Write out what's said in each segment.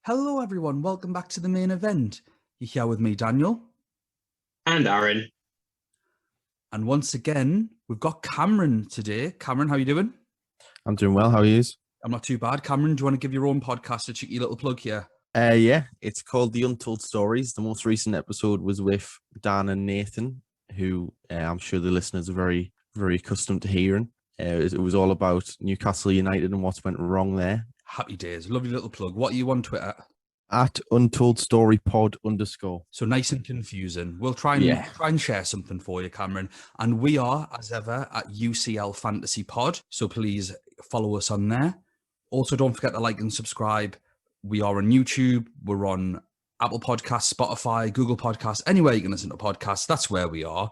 Hello, everyone. Welcome back to the main event. You're here with me, Daniel. And Aaron. And once again, we've got Cameron today. Cameron, how are you doing? I'm doing well. How are you? I'm not too bad. Cameron, do you want to give your own podcast a cheeky little plug here? Yeah, it's called The Untold Stories. The most recent episode was with Dan and Nathan, who I'm sure the listeners are very, very accustomed to hearing. It was all about Newcastle United and what's went wrong there. Happy days. Lovely little plug. What are you on Twitter? At Untold Story Pod _. So nice and confusing. We'll try and share something for you, Cameron. And we are, as ever, at UCL Fantasy Pod. So please follow us on there. Also, don't forget to like and subscribe. We are on YouTube. We're on Apple Podcasts, Spotify, Google Podcasts, anywhere you can listen to podcasts. That's where we are.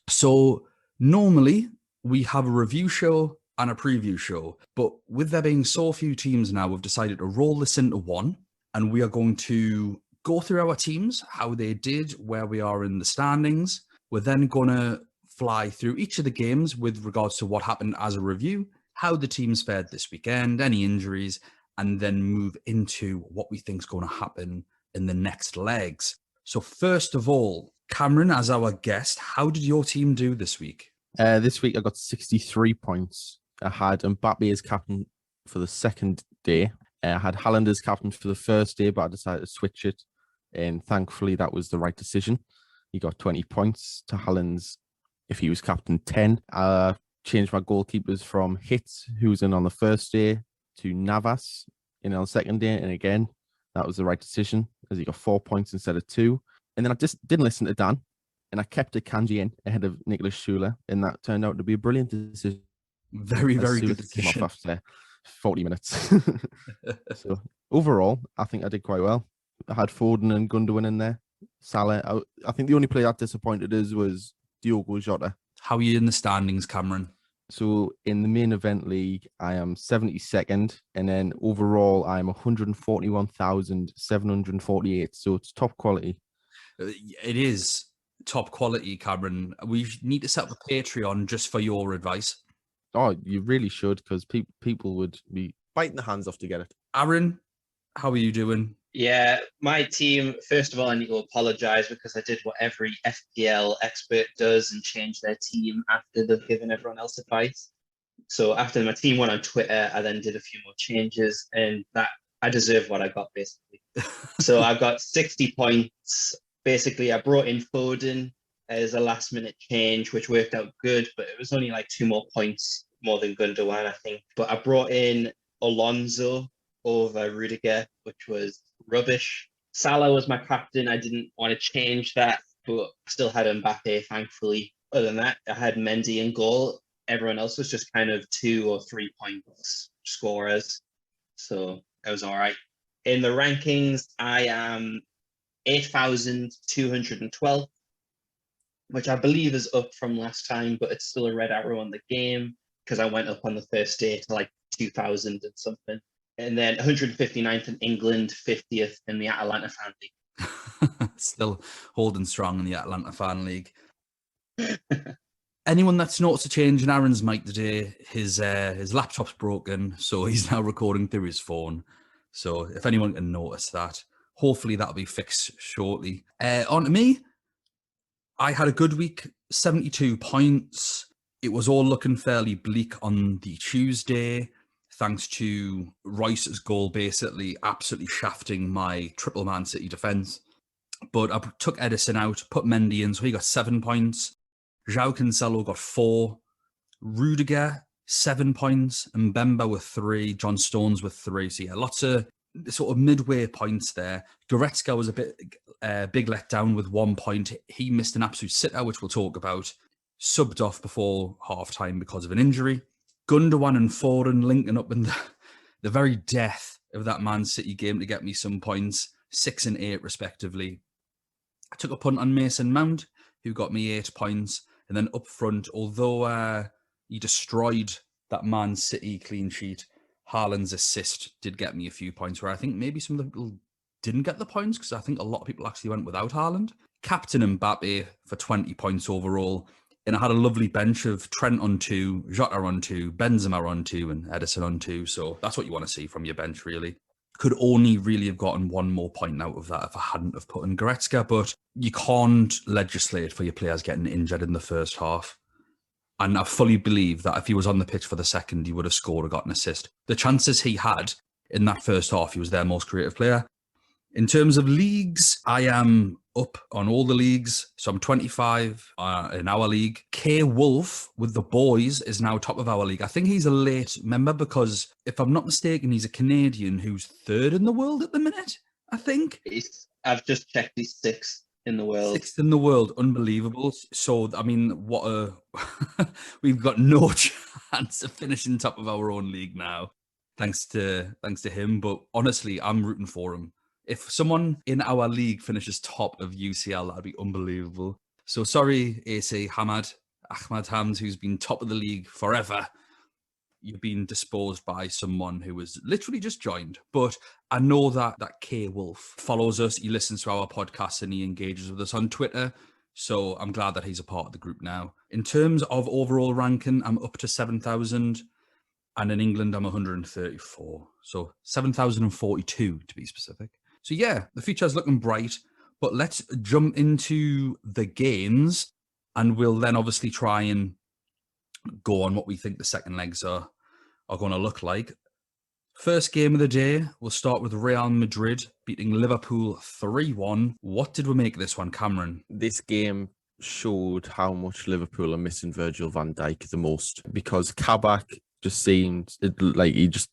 So normally we have a review show and a preview show. But with there being so few teams now, we've decided to roll this into one. And we are going to go through our teams, how they did, where we are in the standings. We're then going to fly through each of the games with regards to what happened as a review, how the teams fared this weekend, any injuries, and then move into what we think is going to happen in the next legs. So first of all, Cameron, as our guest, how did your team do this week? This week I got 63 points. I had Mbappe as captain for the second day. I had Haaland as captain for the first day, but I decided to switch it. And thankfully, that was the right decision. He got 20 points to Haaland's, if he was captain, 10. I changed my goalkeepers from Hitz, who was in on the first day, to Navas in on the second day. And again, that was the right decision, as he got 4 points instead of 2. And then I just didn't listen to Dan, and I kept Akanji in ahead of Nicholas Schuler, and that turned out to be a brilliant decision. Very, very good decision. Came off after 40 minutes. So overall, I think I did quite well. I had Foden and Gundogan in there. Salah. I think the only player that disappointed us was Diogo Jota. How are you in the standings, Cameron? So in the main event league, I am 72nd, and then overall, I am 141,748. So it's top quality. It is top quality, Cameron. We need to set up a Patreon just for your advice. Oh, you really should, because people would be biting their hands off to get it. Aaron, how are you doing? Yeah, my team, first of all, I need to apologise because I did what every FPL expert does and change their team after they've given everyone else advice. So after my team went on Twitter, I then did a few more changes, and that I deserve what I got, basically. So I got 60 points. Basically, I brought in Foden as a last-minute change, which worked out good, but it was only like 2 more points more than Gundogan, I think. But I brought in Alonso over Rudiger, which was rubbish. Salah was my captain. I didn't want to change that, but still had Mbappe, thankfully. Other than that, I had Mendy in goal. Everyone else was just kind of 2 or 3 points scorers. So it was all right. In the rankings, I am 8,212. Which I believe is up from last time, but it's still a red arrow on the game because I went up on the first day to like 2,000 and something. And then 159th in England, 50th in the Atalanta Fan League. Still holding strong in the Atalanta Fan League. Anyone that's noticed a change in Aaron's mic today, his laptop's broken, so he's now recording through his phone. So if anyone can notice that, hopefully that'll be fixed shortly. On to me. I had a good week, 72 points. It was all looking fairly bleak on the Tuesday, thanks to Royce's goal basically absolutely shafting my triple Man City defence. But I took Edison out, put Mendy in, so he got 7 points. João Cancelo got 4. Rudiger, 7 points. Mbemba with 3. John Stones with 3. So yeah, lots of sort of midway points there. Goretzka was a bit big letdown with 1 point. He missed an absolute sitter, which we'll talk about. Subbed off before half-time because of an injury. Gundogan and Foden linking up in the very death of that Man City game to get me some points, 6 and 8 respectively. I took a punt on Mason Mount, who got me 8 points. And then up front, although he destroyed that Man City clean sheet, Haaland's assist did get me a few points, where I think maybe some of the people didn't get the points because I think a lot of people actually went without Haaland. Captain Mbappe for 20 points overall. And I had a lovely bench of Trent on 2, Jota on 2, Benzema on 2, and Edison on 2. So that's what you want to see from your bench, really. Could only really have gotten one more point out of that if I hadn't have put in Goretzka, but you can't legislate for your players getting injured in the first half. And I fully believe that if he was on the pitch for the second, he would have scored or got an assist. The chances he had in that first half, he was their most creative player. In terms of leagues, I am up on all the leagues. So I'm 25 in our league. K Wolf with the boys is now top of our league. I think he's a late member because, if I'm not mistaken, he's a Canadian who's third in the world at the minute, I think. I've just checked, he's sixth in the world. Sixth in the world, unbelievable. So, I mean, we've got no chance of finishing top of our own league now, thanks to him. But honestly, I'm rooting for him. If someone in our league finishes top of UCL, that'd be unbelievable. So sorry, AC Ahmad Hams, who's been top of the league forever. You've been disposed by someone who was literally just joined. But I know that K Wolf follows us. He listens to our podcast and he engages with us on Twitter. So I'm glad that he's a part of the group now. In terms of overall ranking, I'm up to 7,000. And in England, I'm 134. So 7,042 to be specific. So yeah, the future's looking bright. But let's jump into the games. And we'll then obviously try and go on what we think the second legs are going to look like. First game of the day, we'll start with Real Madrid beating Liverpool 3-1. What did we make of this one, Cameron? This game showed how much Liverpool are missing Virgil van Dijk the most, because Kabak just seemed like he just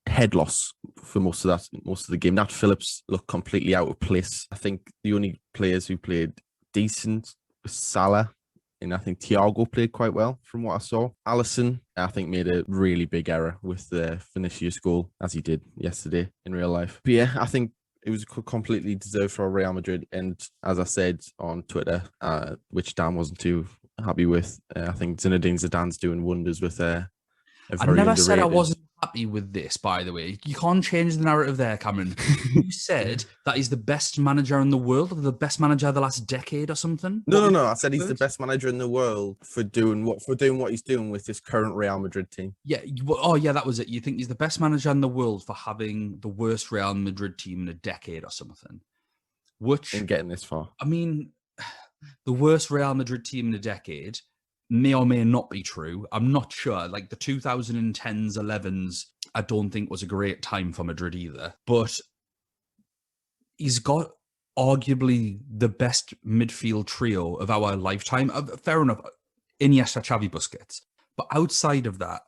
head loss for most of the game. Nat Phillips looked completely out of place. I think the only players who played decent was Salah. And I think Thiago played quite well from what I saw. Alisson, I think, made a really big error with the Vinicius goal, as he did yesterday in real life. But yeah, I think it was completely deserved for Real Madrid. And as I said on Twitter, which Dan wasn't too happy with, I think Zinedine Zidane's doing wonders with a very I never underrated... said I wasn't happy with this, by the way. You can't change the narrative there, Cameron. You said that he's the best manager in the world, or the best manager of the last decade or something? No. I said he's the best manager in the world for doing what he's doing with this current Real Madrid team. Yeah. Oh, yeah, that was it. You think he's the best manager in the world for having the worst Real Madrid team in a decade or something? And getting this far. I mean, the worst Real Madrid team in a decade may or may not be true. I'm not sure. Like the 2010s, 11s, I don't think was a great time for Madrid either. But he's got arguably the best midfield trio of our lifetime. Fair enough, Iniesta, Xavi, Busquets. But outside of that,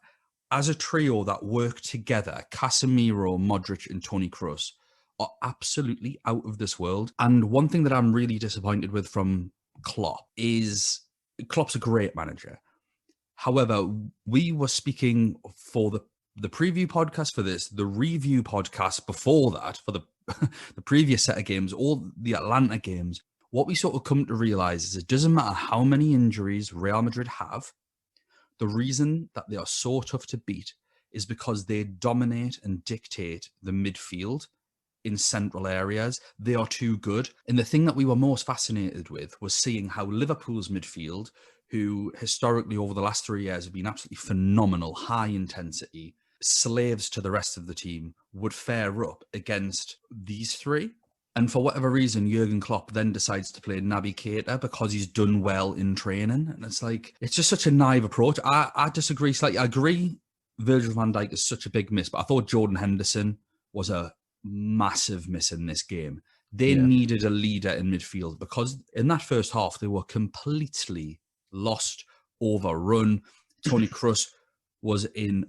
as a trio that work together, Casemiro, Modric and Toni Kroos are absolutely out of this world. And one thing that I'm really disappointed with from Klopp is... Klopp's a great manager. However, we were speaking for the preview podcast for this, the review podcast before that, for the previous set of games, all the Atlanta games. What we sort of come to realize is it doesn't matter how many injuries Real Madrid have. The reason that they are so tough to beat is because they dominate and dictate the midfield in central areas. They are too good. And the thing that we were most fascinated with was seeing how Liverpool's midfield, who historically over the last 3 years have been absolutely phenomenal, high intensity, slaves to the rest of the team, would fare up against these three. And for whatever reason, Jurgen Klopp then decides to play Naby Keita because he's done well in training. And it's like, it's just such a naive approach. I disagree slightly. I agree Virgil van Dijk is such a big miss, but I thought Jordan Henderson was a massive miss in this game. They needed a leader in midfield because in that first half, they were completely lost, overrun. Toni Kroos was in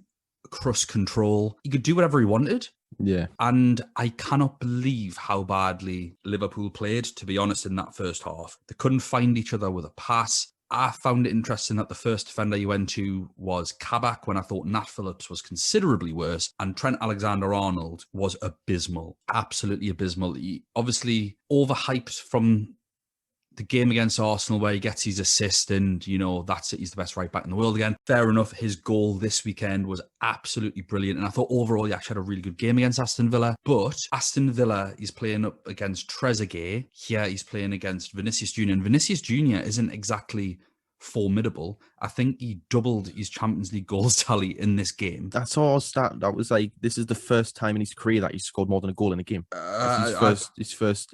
Kroos control. He could do whatever he wanted. Yeah. And I cannot believe how badly Liverpool played, to be honest, in that first half. They couldn't find each other with a pass. I found it interesting that the first defender you went to was Kabak, when I thought Nat Phillips was considerably worse, and Trent Alexander-Arnold was abysmal, absolutely abysmal. He obviously overhyped from the game against Arsenal where he gets his assist and, you know, that's it. He's the best right back in the world again. Fair enough. His goal this weekend was absolutely brilliant. And I thought overall he actually had a really good game against Aston Villa. But Aston Villa is playing up against Trezeguet. Here he's playing against Vinicius Jr. And Vinicius Jr. isn't exactly formidable. I think he doubled his Champions League goals tally in this game. That's all stat. That was like, this is the first time in his career that he scored more than a goal in a game. His first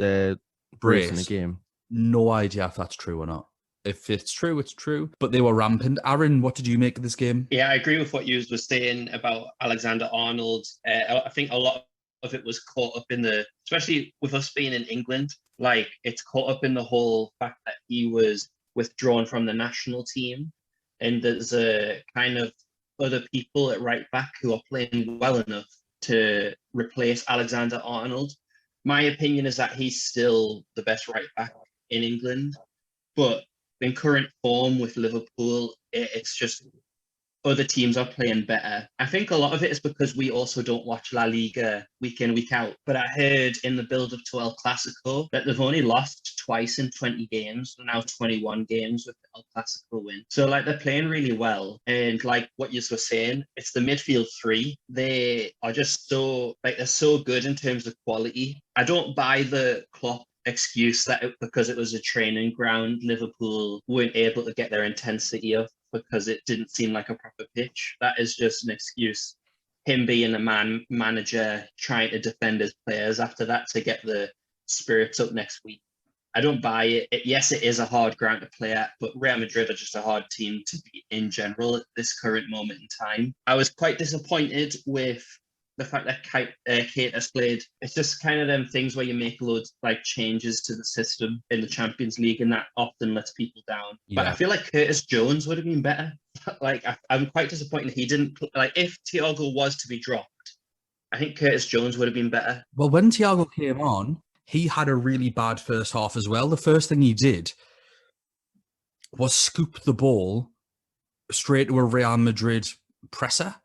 brace in a game. No idea if that's true or not. If it's true, it's true. But they were rampant. Aaron, what did you make of this game? Yeah, I agree with what you were saying about Alexander-Arnold. I think a lot of it was caught up in especially with us being in England, like it's caught up in the whole fact that he was withdrawn from the national team. And there's a kind of other people at right back who are playing well enough to replace Alexander-Arnold. My opinion is that he's still the best right back in England, but in current form with Liverpool, it's just other teams are playing better. I think a lot of it is because we also don't watch La Liga week in, week out. But I heard in the build-up to El Clasico that they've only lost twice in 20 games, now 21 games with the El Clasico win. So like they're playing really well. And like what you were saying, it's the midfield three. They are just they're so good in terms of quality. I don't buy the Klopp excuse that because it was a training ground, Liverpool weren't able to get their intensity up because it didn't seem like a proper pitch. That is just an excuse. Him being a manager trying to defend his players after that to get the spirits up next week. I don't buy it. Yes, it is a hard ground to play at, but Real Madrid are just a hard team to beat in general at this current moment in time. I was quite disappointed with the fact that Kate has played. It's just kind of them things where you make loads like changes to the system in the Champions League, and that often lets people down. Yeah. But I feel like Curtis Jones would have been better. Like I'm quite disappointed he didn't. Like if Thiago was to be dropped, I think Curtis Jones would have been better. Well, when Thiago came on, he had a really bad first half as well. The first thing he did was scoop the ball straight to a Real Madrid presser.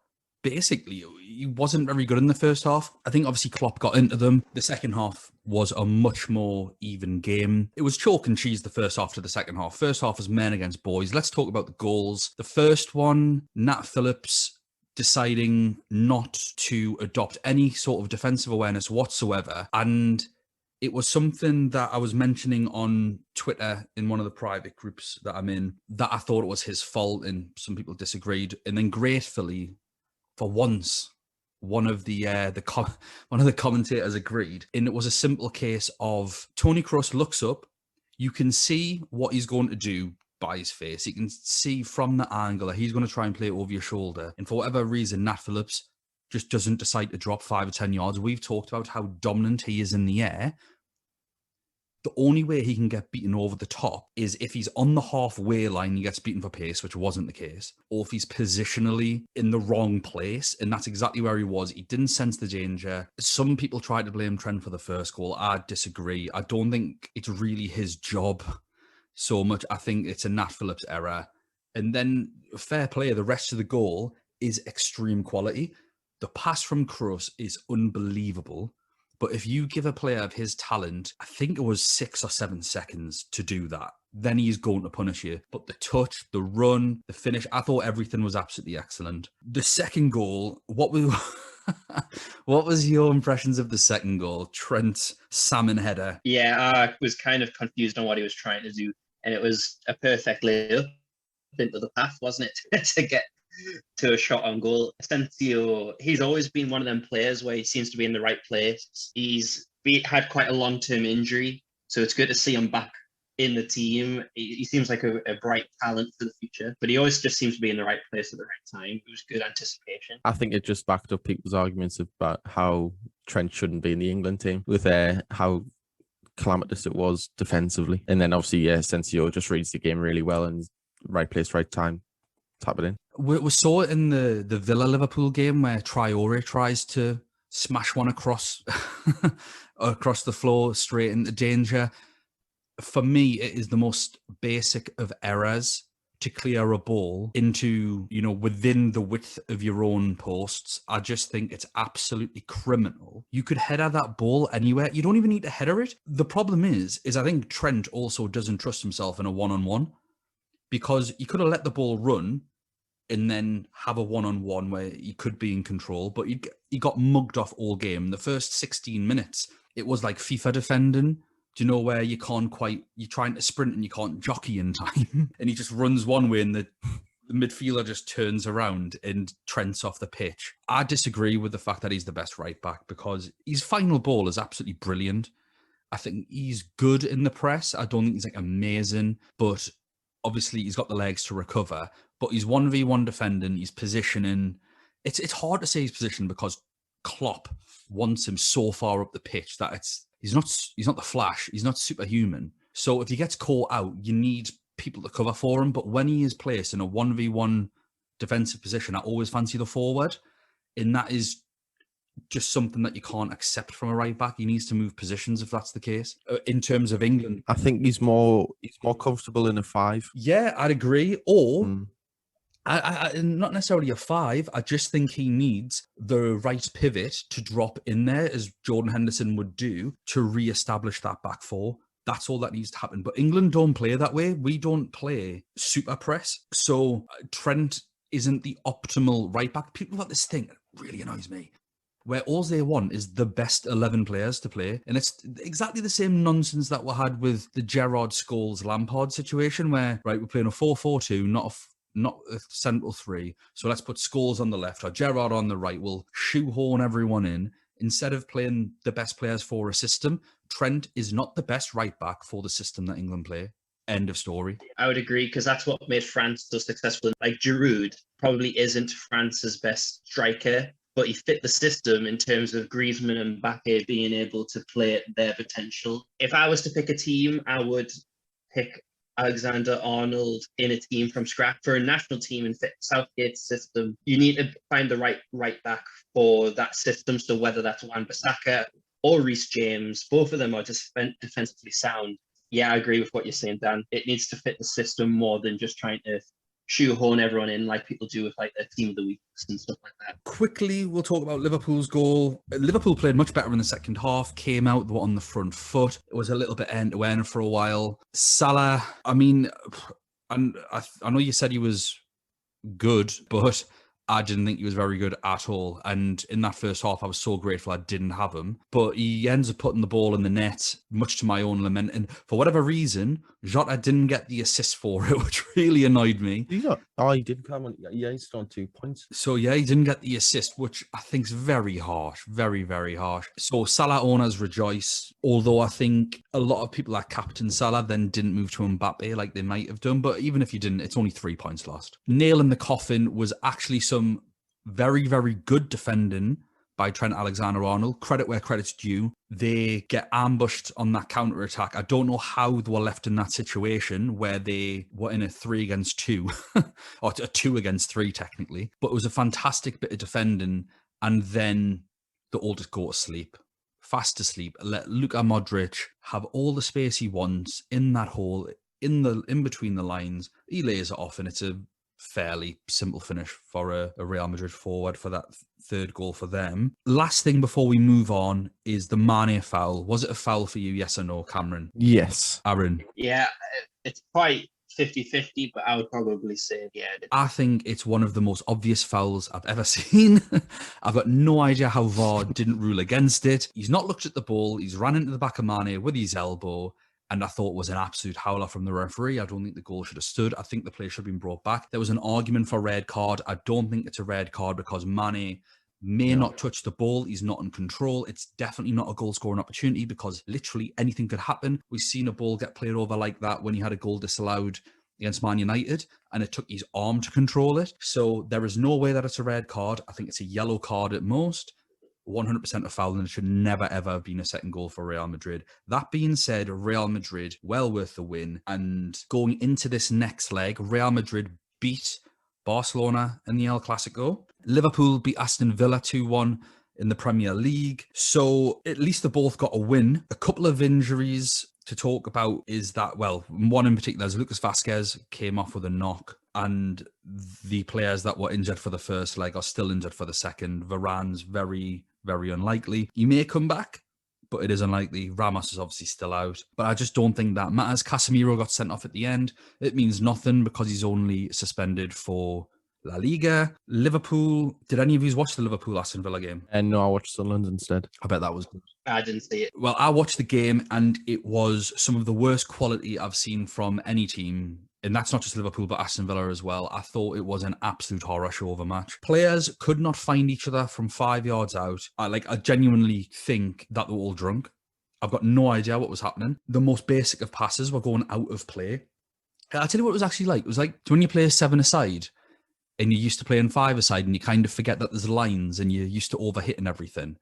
Basically, he wasn't very good in the first half. I think obviously Klopp got into them. The second half was a much more even game. It was chalk and cheese the first half to the second half. First half was men against boys. Let's talk about the goals. The first one, Nat Phillips deciding not to adopt any sort of defensive awareness whatsoever. And it was something that I was mentioning on Twitter in one of the private groups that I'm in, that I thought it was his fault, and some people disagreed. And then gratefully, for once, one of the commentators agreed, and it was a simple case of Toni Kroos looks up, you can see what he's going to do by his face. You can see from the angle that he's going to try and play it over your shoulder, and for whatever reason, Nat Phillips just doesn't decide to drop 5 or 10 yards. We've talked about how dominant he is in the air. The only way he can get beaten over the top is if he's on the halfway line, he gets beaten for pace, which wasn't the case, or if he's positionally in the wrong place, and that's exactly where he was. He didn't sense the danger. Some people tried to blame Trent for the first goal. I disagree. I don't think it's really his job so much. I think it's a Nat Phillips error. And then, fair play, the rest of the goal is extreme quality. The pass from Kroos is unbelievable. But if you give a player of his talent, I think it was 6 or 7 seconds to do that, then he's going to punish you. But the touch, the run, the finish, I thought everything was absolutely excellent. The second goal, what was your impressions of the second goal? Trent salmon header. Yeah, I was kind of confused on what he was trying to do. And it was a perfect layup into the path, wasn't it, to get to a shot on goal. Asensio, he's always been one of them players where he seems to be in the right place. He's had quite a long-term injury, so it's good to see him back in the team. He seems like a bright talent for the future, but he always just seems to be in the right place at the right time. It was good anticipation. I think it just backed up people's arguments about how Trent shouldn't be in the England team with how calamitous it was defensively. And then obviously, Asensio just reads the game really well, and right place, right time. Tap it in. We saw it in the Villa-Liverpool game where Traore tries to smash one across the floor straight into danger. For me, it is the most basic of errors to clear a ball into, within the width of your own posts. I just think it's absolutely criminal. You could header that ball anywhere. You don't even need to header it. The problem is I think Trent also doesn't trust himself in a one-on-one, because he could have let the ball run and then have a one-on-one where he could be in control, but he got mugged off all game. The first 16 minutes, it was like FIFA defending Do you know where you're trying to sprint and you can't jockey in time? And he just runs one way and the midfielder just turns around and Trent's off the pitch. I disagree with the fact that he's the best right back because his final ball is absolutely brilliant. I think he's good in the press. I don't think he's like amazing, but obviously he's got the legs to recover. But he's 1v1 defending, he's positioning. It's hard to say his position because Klopp wants him so far up the pitch that he's not the Flash, he's not superhuman. So if he gets caught out, you need people to cover for him. But when he is placed in a 1v1 defensive position, I always fancy the forward. And that is just something that you can't accept from a right back. He needs to move positions if that's the case. In terms of England, I think he's more comfortable in a 5. Yeah, I'd agree. Or I not necessarily a 5. I just think he needs the right pivot to drop in there, as Jordan Henderson would do, to re-establish that back four. That's all that needs to happen. But England don't play that way. We don't play super press. So Trent isn't the optimal right back. People got this thing that really annoys me, where all they want is the best 11 players to play. And it's exactly the same nonsense that we had with the Gerrard, Scholes, Lampard situation, where, right, we're playing a 4-4-2, not a central 3. So let's put Scholes on the left or Gerrard on the right. We'll shoehorn everyone in. Instead of playing the best players for a system, Trent is not the best right back for the system that England play. End of story. I would agree, because that's what made France so successful. Like Giroud probably isn't France's best striker, but he fit the system in terms of Griezmann and Mbappe being able to play at their potential. If I was to pick a team, I would pick Alexander-Arnold in a team from scratch. For a national team in Southgate's system, you need to find the right back for that system. So whether that's Wan-Bissaka or Reece James, both of them are just defensively sound. Yeah, I agree with what you're saying, Dan. It needs to fit the system more than just trying to shoehorn everyone in like people do with like their team of the week and stuff like that. Quickly, we'll talk about Liverpool's goal. Liverpool played much better in the second half, came out on the front foot. It was a little bit end-to-end for a while. Salah, I mean, and I know you said he was good, but I didn't think he was very good at all. And in that first half, I was so grateful I didn't have him. But he ends up putting the ball in the net, much to my own lament. And for whatever reason, Jota didn't get the assist for it, which really annoyed me. He did come on. Yeah, he's on 2 points. So yeah, he didn't get the assist, which I think is very harsh. Very, very harsh. So Salah owners rejoice. Although I think a lot of people that captain Salah then didn't move to Mbappe like they might have done. But even if you didn't, it's only 3 points lost. Nail in the coffin was actually some very, very good defending by Trent Alexander-Arnold. Credit where credit's due. They get ambushed on that counter-attack. I don't know how they were left in that situation where they were in a 3 against 2, or a 2 against 3 technically. But it was a fantastic bit of defending, and then they all just go to sleep. Fast asleep. Let Luka Modric have all the space he wants in that hole, in between the lines. He lays it off, and it's a fairly simple finish for a Real Madrid forward for that third goal for them. Last thing before we move on is the Mane foul. Was it a foul for you, yes or no, Cameron? Yes. Aaron? Yeah, it's quite 50-50, but I would probably say, yeah. I think it's one of the most obvious fouls I've ever seen. I've got no idea how VAR didn't rule against it. He's not looked at the ball. He's ran into the back of Mane with his elbow, and I thought it was an absolute howler from the referee. I don't think the goal should have stood. I think the play should have been brought back. There was an argument for red card. I don't think it's a red card because Mane may not touch the ball. He's not in control. It's definitely not a goal scoring opportunity because literally anything could happen. We've seen a ball get played over like that when he had a goal disallowed against Man United, and it took his arm to control it. So there is no way that it's a red card. I think it's a yellow card at most. 100% a foul, and it should never, ever have been a second goal for Real Madrid. That being said, Real Madrid, well worth the win. And going into this next leg, Real Madrid beat Barcelona in the El Clasico. Liverpool beat Aston Villa 2-1 in the Premier League. So at least they both got a win. A couple of injuries to talk about is that, well, one in particular is Lucas Vazquez came off with a knock, and the players that were injured for the first leg are still injured for the second. Varane's very, very unlikely. He may come back, but it is unlikely. Ramos is obviously still out, but I just don't think that matters. Casemiro got sent off at the end. It means nothing because he's only suspended for La Liga, Liverpool. Did any of you watch the Liverpool-Aston Villa game? And no, I watched Sunderland instead. I bet that was good. I didn't see it. Well, I watched the game and it was some of the worst quality I've seen from any team. And that's not just Liverpool, but Aston Villa as well. I thought it was an absolute horror show of a match. Players could not find each other from 5 yards out. I genuinely think that they were all drunk. I've got no idea what was happening. The most basic of passes were going out of play. I'll tell you what it was actually like. It was like when you play a 7-a-side and you're used to playing 5-a-side and you kind of forget that there's lines and you're used to overhitting everything.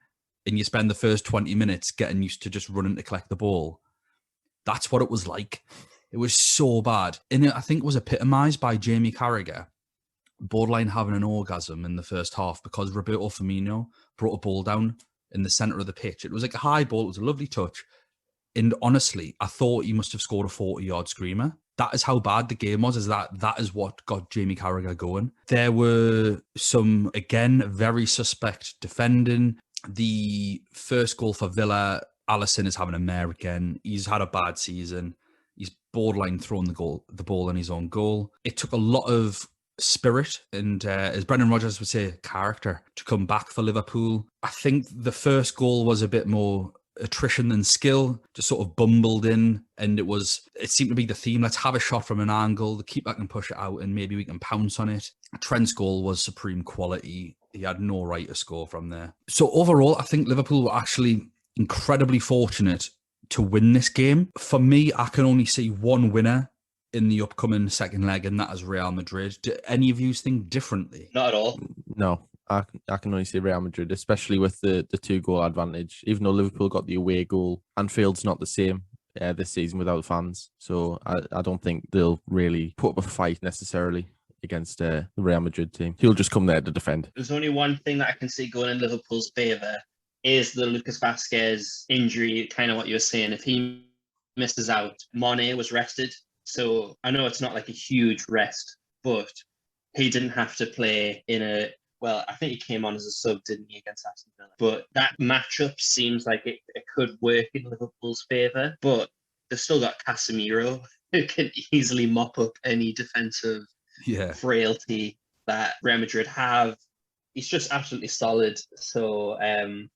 And you spend the first 20 minutes getting used to just running to collect the ball. That's what it was like. It was so bad. And I think it was epitomised by Jamie Carragher borderline having an orgasm in the first half because Roberto Firmino brought a ball down in the centre of the pitch. It was like a high ball. It was a lovely touch. And honestly, I thought he must have scored a 40-yard screamer. That is how bad the game was, is that is what got Jamie Carragher going. There were some, again, very suspect defending. The first goal for Villa, Alisson is having a mare again. He's had a bad season. He's borderline throwing the ball in his own goal. It took a lot of spirit and, as Brendan Rodgers would say, character to come back for Liverpool. I think the first goal was a bit more attrition than skill, just sort of bumbled in, and it seemed to be the theme. Let's have a shot from an angle, the keeper can push it out and maybe we can pounce on it. Trent's goal was supreme quality. He had no right to score from there. So overall, I think Liverpool were actually incredibly fortunate to win this game. For me, I can only see one winner in the upcoming second leg, and that is Real Madrid. Do any of you think differently? Not at all. No, I can only see Real Madrid, especially with the 2-goal advantage. Even though Liverpool got the away goal, Anfield's not the same this season without fans. So I don't think they'll really put up a fight necessarily against the Real Madrid team. He'll just come there to defend. There's only one thing that I can see going in Liverpool's favour is the Lucas Vazquez injury, kind of what you were saying. If he misses out, Mane was rested. So I know it's not like a huge rest, but he didn't have to play I think he came on as a sub, didn't he, against Aston Villa? But that matchup seems like it could work in Liverpool's favour. But they've still got Casemiro, who can easily mop up any defensive frailty that Real Madrid have. He's just absolutely solid. So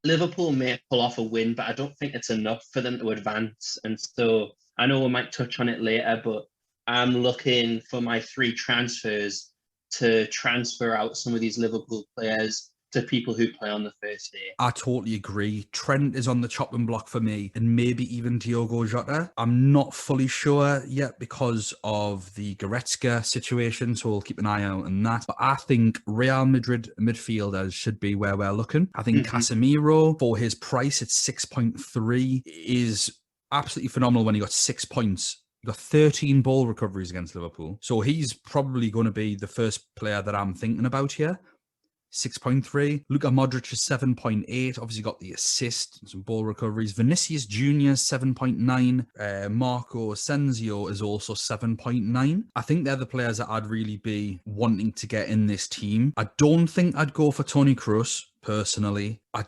Liverpool may pull off a win, but I don't think it's enough for them to advance. And so I know we might touch on it later, but I'm looking for my 3 transfers to transfer out some of these Liverpool players to people who play on the first day. I totally agree. Trent is on the chopping block for me, and maybe even Diogo Jota. I'm not fully sure yet because of the Goretzka situation, so we'll keep an eye out on that. But I think Real Madrid midfielders should be where we're looking. I think Casemiro, for his price at 6.3, is absolutely phenomenal when he got 6 points. He got 13 ball recoveries against Liverpool. So he's probably going to be the first player that I'm thinking about here. 6.3. Luka Modric is 7.8. Obviously got the assist and some ball recoveries. Vinicius Jr. 7.9. Marco Asensio is also 7.9. I think they're the players that I'd really be wanting to get in this team. I don't think I'd go for Toni Kroos, personally. I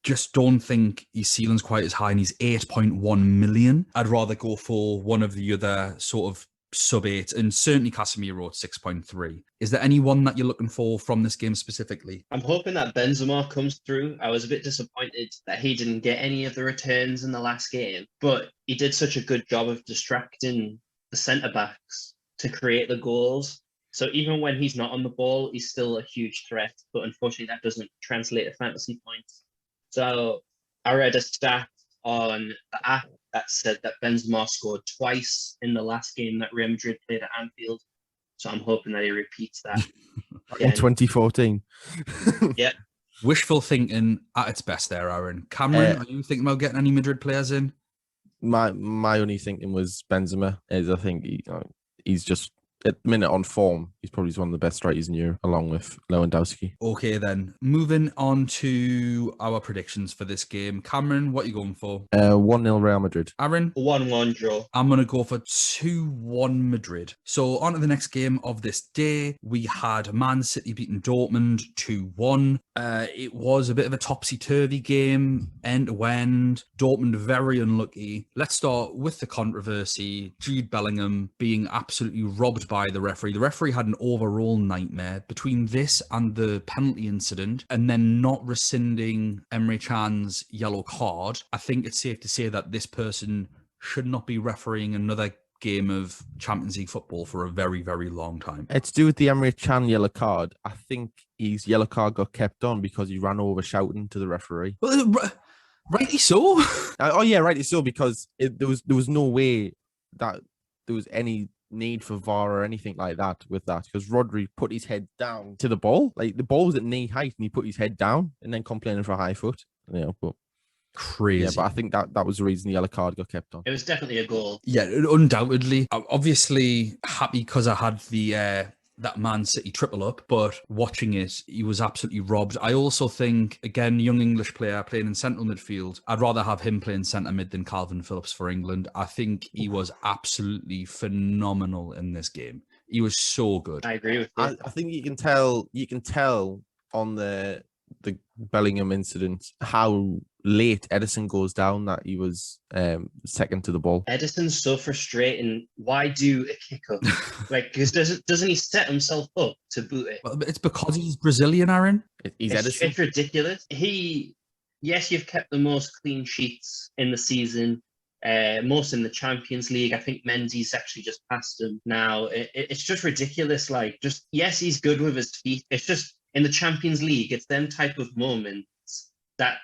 just don't think his ceiling's quite as high, and he's 8.1 million. I'd rather go for one of the other sort of sub-8, and certainly Casemiro at 6.3. Is there anyone that you're looking for from this game specifically? I'm hoping that Benzema comes through. I was a bit disappointed that he didn't get any of the returns in the last game, but he did such a good job of distracting the centre-backs to create the goals. So even when he's not on the ball, he's still a huge threat, but unfortunately that doesn't translate to fantasy points. So I read a stat on the app that said that Benzema scored twice in the last game that Real Madrid played at Anfield. So I'm hoping that he repeats that. In 2014. Yeah. Wishful thinking at its best there, Aaron. Cameron, are you thinking about getting any Madrid players in? My only thinking was Benzema. I think he's just, at the minute on form, he's probably one of the best strikers in Europe, along with Lewandowski. Okay, then. Moving on to our predictions for this game. Cameron, what are you going for? 1-0 Real Madrid. Aaron? 1-1 draw. I'm going to go for 2-1 Madrid. So on to the next game of this day. We had Man City beating Dortmund 2-1. It was a bit of a topsy-turvy game, end-to-end. Dortmund very unlucky. Let's start with the controversy. Jude Bellingham being absolutely robbed by the referee. The referee had an overall nightmare between this and the penalty incident, and then not rescinding Emre Can's yellow card. I think it's safe to say that this person should not be refereeing another game of Champions League football for a very, very long time. It's to do with the Emre Can yellow card. I think his yellow card got kept on because he ran over shouting to the referee. Well, rightly so. Oh yeah, rightly so, because there was no way that there was any need for VAR or anything like that with that, because Rodri put his head down to the ball. Like, the ball was at knee height and he put his head down and then complaining for a high foot. But crazy. Yeah, but I think that was the reason the yellow card got kept on. It was definitely a goal. Yeah, undoubtedly. I'm obviously happy because I had the that Man City triple up, but watching it, he was absolutely robbed. I also think, again, young English player playing in central midfield, I'd rather have him playing centre mid than Calvin Phillips for England. I think he was absolutely phenomenal in this game. He was so good. I agree with you. I think you can tell on the Bellingham incident how late Edison goes down that he was second to the ball. Edison's so frustrating. Why do a kick up? Because doesn't he set himself up to boot it? Well, it's because he's Brazilian, Aaron. He's Edison. It's ridiculous. Yes, you've kept the most clean sheets in the season, most in the Champions League. I think Mendy's actually just passed him now. It's just ridiculous. Yes, he's good with his feet. It's just in the Champions League, it's them type of moments that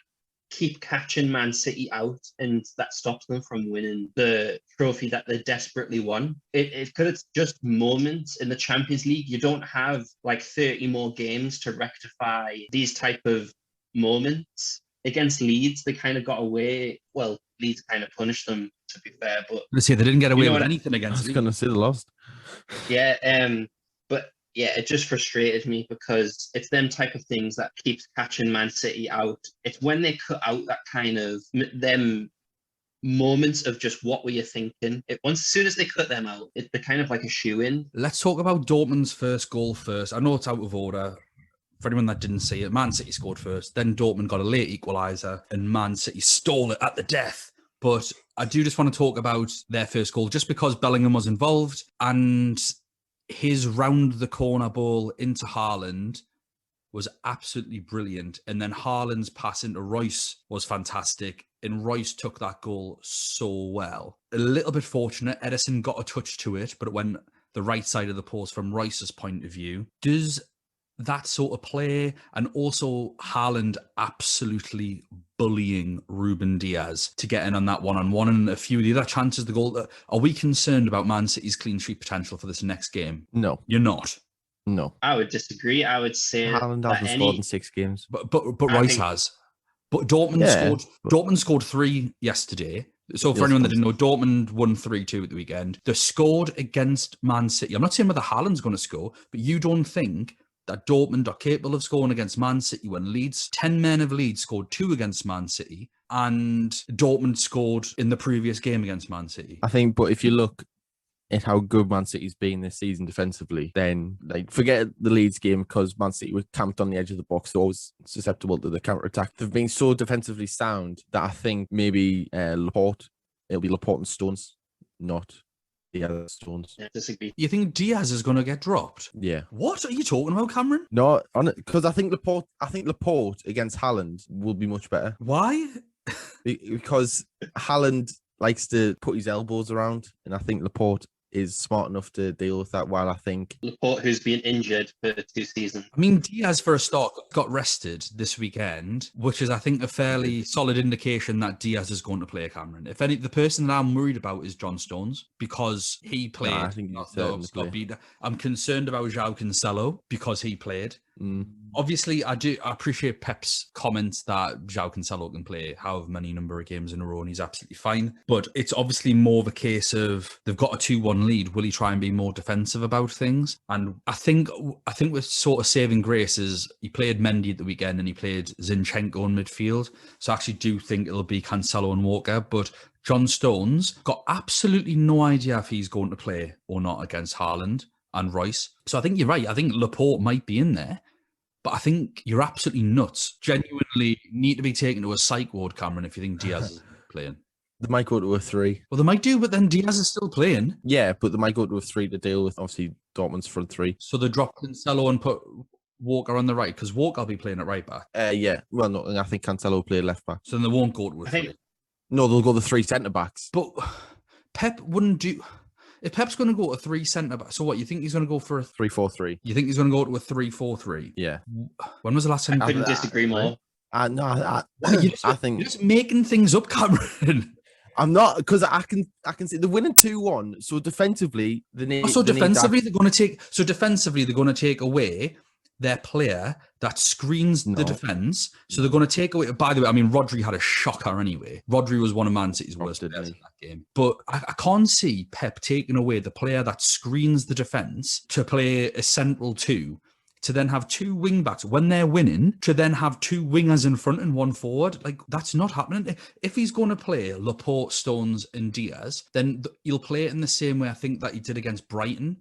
keep catching Man City out and that stops them from winning the trophy that they desperately want. Because it's just moments in the Champions League. You don't have 30 more games to rectify these type of moments. Against Leeds, they kind of got away. Well, Leeds kind of punished them, to be fair. But let's say they didn't get away with anything against Leeds. I was going to say they lost. Yeah, but yeah, it just frustrated me because it's them type of things that keeps catching Man City out. It's when they cut out that kind of them moments of just what were you thinking. As soon as they cut them out, they're kind of like a shoe-in. Let's talk about Dortmund's first goal first. I know it's out of order. For anyone that didn't see it, Man City scored first. Then Dortmund got a late equaliser and Man City stole it at the death. But I do just want to talk about their first goal just because Bellingham was involved and his round the corner ball into Haaland was absolutely brilliant. And then Haaland's pass into Royce was fantastic. And Royce took that goal so well. A little bit fortunate. Edison got a touch to it, but it went the right side of the post from Royce's point of view. Does that sort of play, and also Haaland absolutely bullying Ruben Diaz to get in on that one-on-one and a few of the other chances, the goal. Are we concerned about Man City's clean sheet potential for this next game? No. You're not? No. I would disagree. I would say Haaland hasn't scored in 6 games. But Royce has. But Dortmund scored 3 yesterday. So for anyone that didn't know, Dortmund won 3-2 at the weekend. They scored against Man City. I'm not saying whether Haaland's going to score, but you don't think that Dortmund are capable of scoring against Man City when Leeds, 10 men of Leeds scored 2 against Man City, and Dortmund scored in the previous game against Man City. I think, but if you look at how good Man City's been this season defensively, then forget the Leeds game because Man City were camped on the edge of the box. They're always susceptible to the counter-attack. They've been so defensively sound that I think maybe it'll be Laporte and Stones, not the other Stones. Yeah, disagree. You think Diaz is going to get dropped? Yeah. What are you talking about, Cameron? No, because I think Laporte against Haaland will be much better. Why? Because Haaland likes to put his elbows around, and I think Laporte is smart enough to deal with that, while I think Laporte, who's been injured for 2 seasons. I mean, Diaz, for a start, got rested this weekend, which is, I think, a fairly solid indication that Diaz is going to play, Cameron. If any, the person that I'm worried about is John Stones, because he played. I think I'm concerned about João Cancelo because he played. Obviously, I appreciate Pep's comments that João Cancelo can play however many number of games in a row and he's absolutely fine. But it's obviously more of a case of they've got a 2-1 lead. Will he try and be more defensive about things? And I think we're sort of saving grace is he played Mendy at the weekend and he played Zinchenko in midfield. So I actually do think it'll be Cancelo and Walker. But John Stones got absolutely no idea if he's going to play or not against Haaland and Royce. So I think you're right. I think Laporte might be in there. But I think you're absolutely nuts. Genuinely need to be taken to a psych ward, Cameron, if you think Diaz is playing. They might go to a 3. Well, they might do, but then Diaz is still playing. Yeah, but they might go to a 3 to deal with, obviously, Dortmund's front 3. So they drop Cancelo and put Walker on the right, because Walker will be playing at right back. Yeah. Well, no, I think Cancelo will play left back. So then they won't go to a I think- 3. No, they'll go the 3 centre-backs. But Pep wouldn't do... If Pep's going to go to 3 centre-backs, so what, you think he's going to go for a... 3-4-3. You think he's going to go to a 3-4-3? Yeah. When was the last time... I couldn't disagree more. No, I I think... You're just making things up, Cameron. I'm not, because I can see they're winning 2-1. So defensively, they need. So they need defensively, they're going to take away their player that screens the defense. So they're going to take away. By the way, I mean Rodri had a shocker anyway. Rodri was one of Man City's worst players in that game. But I can't see Pep taking away the player that screens the defense to play a central 2. To then have 2 wing backs when they're winning, to then have 2 wingers in front and 1 forward. Like, that's not happening. If he's going to play Laporte, Stones and Diaz, then he'll play it in the same way I think that he did against Brighton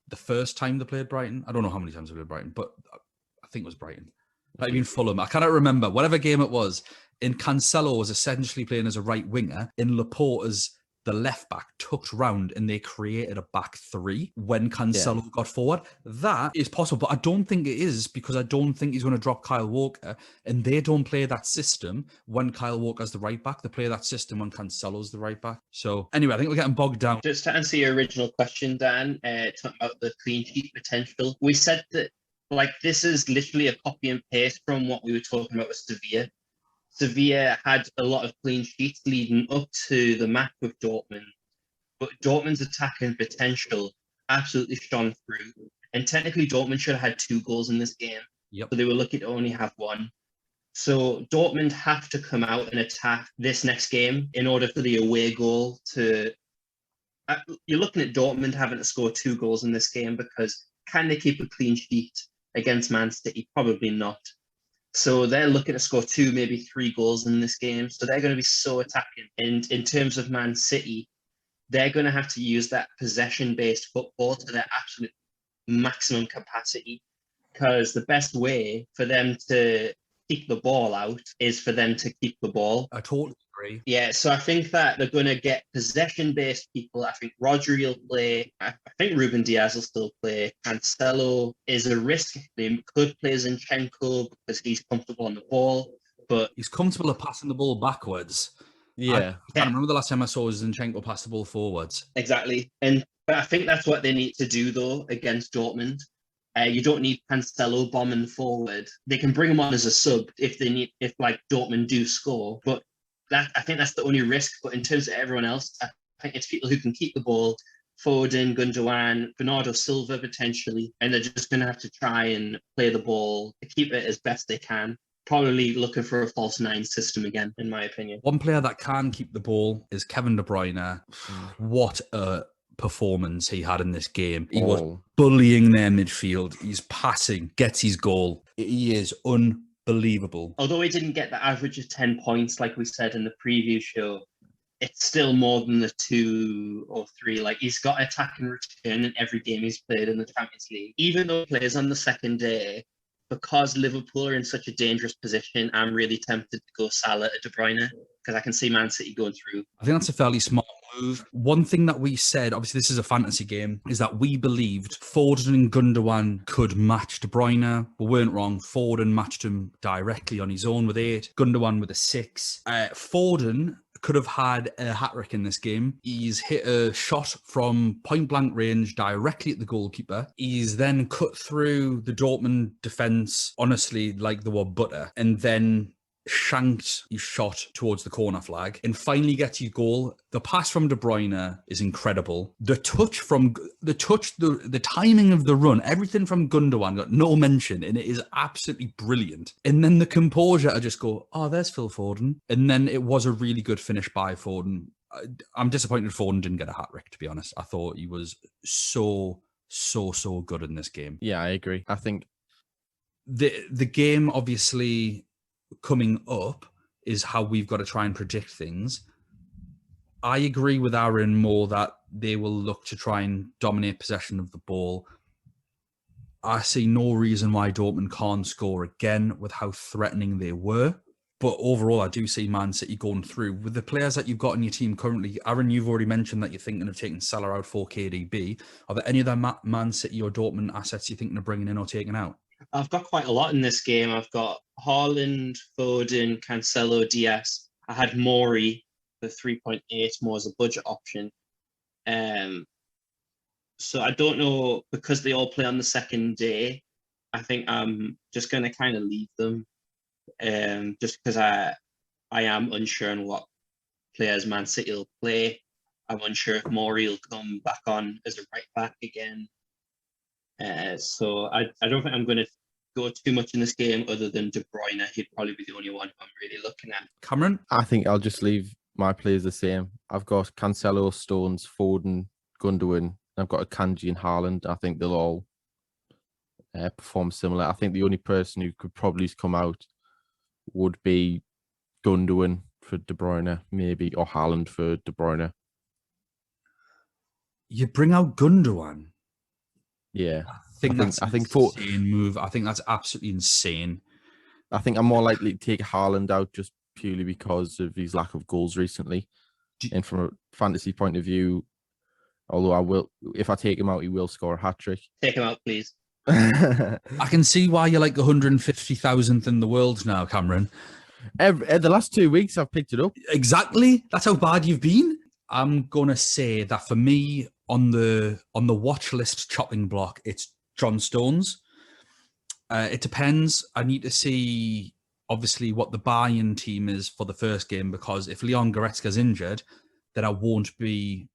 the first time they played Brighton. I don't know how many times they played Brighton, but I think it was Brighton. Might have been Fulham. I cannot remember. Whatever game it was, in Cancelo was essentially playing as a right winger, in Laporte as the left back tucked round, and they created a back 3 when Cancelo got forward. That is possible, but I don't think it is, because I don't think he's going to drop Kyle Walker, and they don't play that system when Kyle Walker's the right back. They play that system when Cancelo's the right back. So anyway, I think we're getting bogged down. Just to answer your original question, Dan, talking about the clean sheet potential, we said that this is literally a copy and paste from what we were talking about with Sevilla. Sevilla had a lot of clean sheets leading up to the match with Dortmund, but Dortmund's attacking potential absolutely shone through. And technically, Dortmund should have had 2 goals in this game, but they were lucky to only have 1. So Dortmund have to come out and attack this next game in order for the away goal to... You're looking at Dortmund having to score 2 goals in this game, because can they keep a clean sheet against Man City? Probably not. So they're looking to score 2, maybe 3 goals in this game. So they're going to be so attacking. And in terms of Man City, they're going to have to use that possession-based football to their absolute maximum capacity, because the best way for them to keep the ball out is for them to keep the ball. I totally agree. Yeah, so I think that they're going to get possession-based people. I think Rodri will play. I think Ruben Diaz will still play. Cancelo is a risk. They could play Zinchenko because he's comfortable on the ball, but he's comfortable at passing the ball backwards. Yeah. I can't remember the last time I saw Zinchenko pass the ball forwards. Exactly. But I think that's what they need to do, though, against Dortmund. You don't need Cancelo bombing forward. They can bring him on as a sub if Dortmund do score. But I think that's the only risk. But in terms of everyone else, I think it's people who can keep the ball. Foden, Gundogan, Bernardo Silva potentially, and they're just going to have to try and play the ball to keep it as best they can. Probably looking for a false 9 system again, in my opinion. One player that can keep the ball is Kevin De Bruyne. What a performance he had in this game. He was bullying their midfield. He's passing, gets his goal. He is unbelievable. Although he didn't get the average of 10 points, like we said in the preview show, it's still more than the 2 or 3. He's got attack and return in every game he's played in the Champions League. Even though he plays on the second day, because Liverpool are in such a dangerous position, I'm really tempted to go Salah at De Bruyne, because I can see Man City going through. I think that's a fairly smart move. One thing that we said, obviously this is a fantasy game, is that we believed Foden and Gundogan could match De Bruyne. We weren't wrong. Foden matched him directly on his own with 8. Gundogan with a 6. Foden could have had a hat-trick in this game. He's hit a shot from point-blank range directly at the goalkeeper. He's then cut through the Dortmund defence, honestly, like they were butter, and then shanked his shot towards the corner flag and finally gets his goal. The pass from De Bruyne is incredible. The timing of the run, everything from Gundogan got no mention, and it is absolutely brilliant. And then the composure, I just go, oh, there's Phil Foden. And then it was a really good finish by Foden. I'm disappointed Foden didn't get a hat-trick, to be honest. I thought he was so good in this game. Yeah, I agree. I think the game, obviously, coming up is how we've got to try and predict things. I agree with Aaron more that they will look to try and dominate possession of the ball. I see no reason why Dortmund can't score again with how threatening they were. But overall, I do see Man City going through. With the players that you've got in your team currently, Aaron, you've already mentioned that you're thinking of taking Salah out for KDB. Are there any other Man City or Dortmund assets you're thinking of bringing in or taking out? I've got quite a lot in this game. I've got Haaland, Foden, Cancelo, Diaz. I had Mori for 3.8 more as a budget option. So I don't know, because they all play on the second day, I think I'm just going to kind of leave them. Just because I am unsure on what players Man City will play. I'm unsure if Mori will come back on as a right back again. So I don't think I'm going to go too much in this game other than De Bruyne. He'd probably be the only one I'm really looking at. Cameron? I think I'll just leave my players the same. I've got Cancelo, Stones, Foden, Gundogan. I've got Akanji and Haaland. I think they'll all perform similar. I think the only person who could probably come out would be Gundogan for De Bruyne, maybe, or Haaland for De Bruyne. You bring out Gundogan? Yeah. I think that's an for insane move. I think that's absolutely insane. I think I'm more likely to take Haaland out just purely because of his lack of goals recently. And from a fantasy point of view, although if I take him out, he will score a hat-trick. Take him out, please. I can see why you're like 150,000th in the world now, Cameron. The last 2 weeks, I've picked it up. Exactly. That's how bad you've been. I'm gonna say that for me, on the watch list chopping block, it's John Stones. It depends. I need to see obviously what the buy-in team is for the first game, because if Leon Goretzka's injured, then I won't be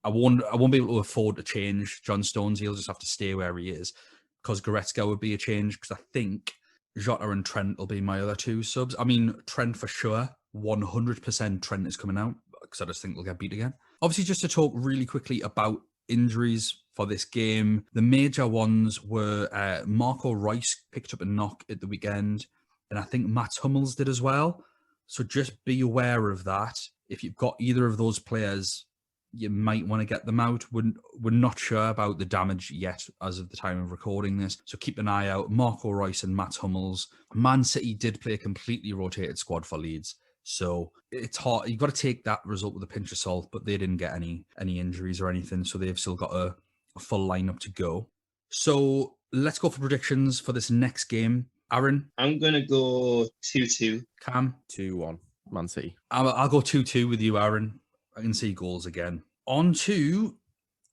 able to afford to change John Stones. He'll just have to stay where he is, because Goretzka would be a change, because I think Jota and Trent will be my other two subs. I mean, Trent for sure. 100% Trent is coming out, because I just think we'll get beat again. Obviously, just to talk really quickly about injuries for this game, the major ones were Marco Reus picked up a knock at the weekend, and I think Mats Hummels did as well. So just be aware of that. If you've got either of those players, you might want to get them out. We're not sure about the damage yet as of the time of recording this, so keep an eye out. Marco Reus and Mats Hummels. Man City did play a completely rotated squad for Leeds, so it's hard. You've got to take that result with a pinch of salt, but they didn't get any injuries or anything, so they've still got a full lineup to go. So let's go for predictions for this next game. Aaron? I'm going to go 2-2. Cam? 2-1, Man City. I'll go 2-2 with you, Aaron. I can see goals again. On to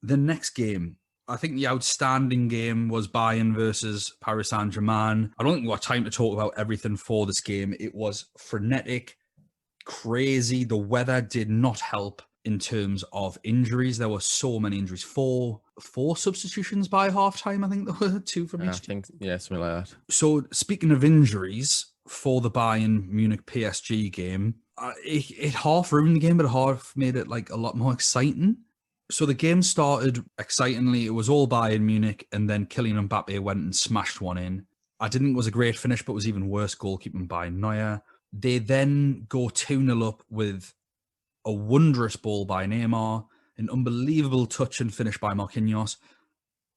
the next game. I think the outstanding game was Bayern versus Paris Saint-Germain. I don't think we've got time to talk about everything for this game. It was frenetic, crazy. The weather did not help in terms of injuries. There were so many injuries. Four substitutions by halftime, I think there were 2 from each. I think, yeah, something like that. So speaking of injuries, for the Bayern Munich PSG game, it half ruined the game, but half made it like a lot more exciting. So the game started excitingly. It was all Bayern Munich, and then Kylian Mbappe went and smashed one in. I didn't think it was a great finish, but it was even worse goalkeeping by Neuer. They then go 2-0 up with a wondrous ball by Neymar, an unbelievable touch and finish by Marquinhos.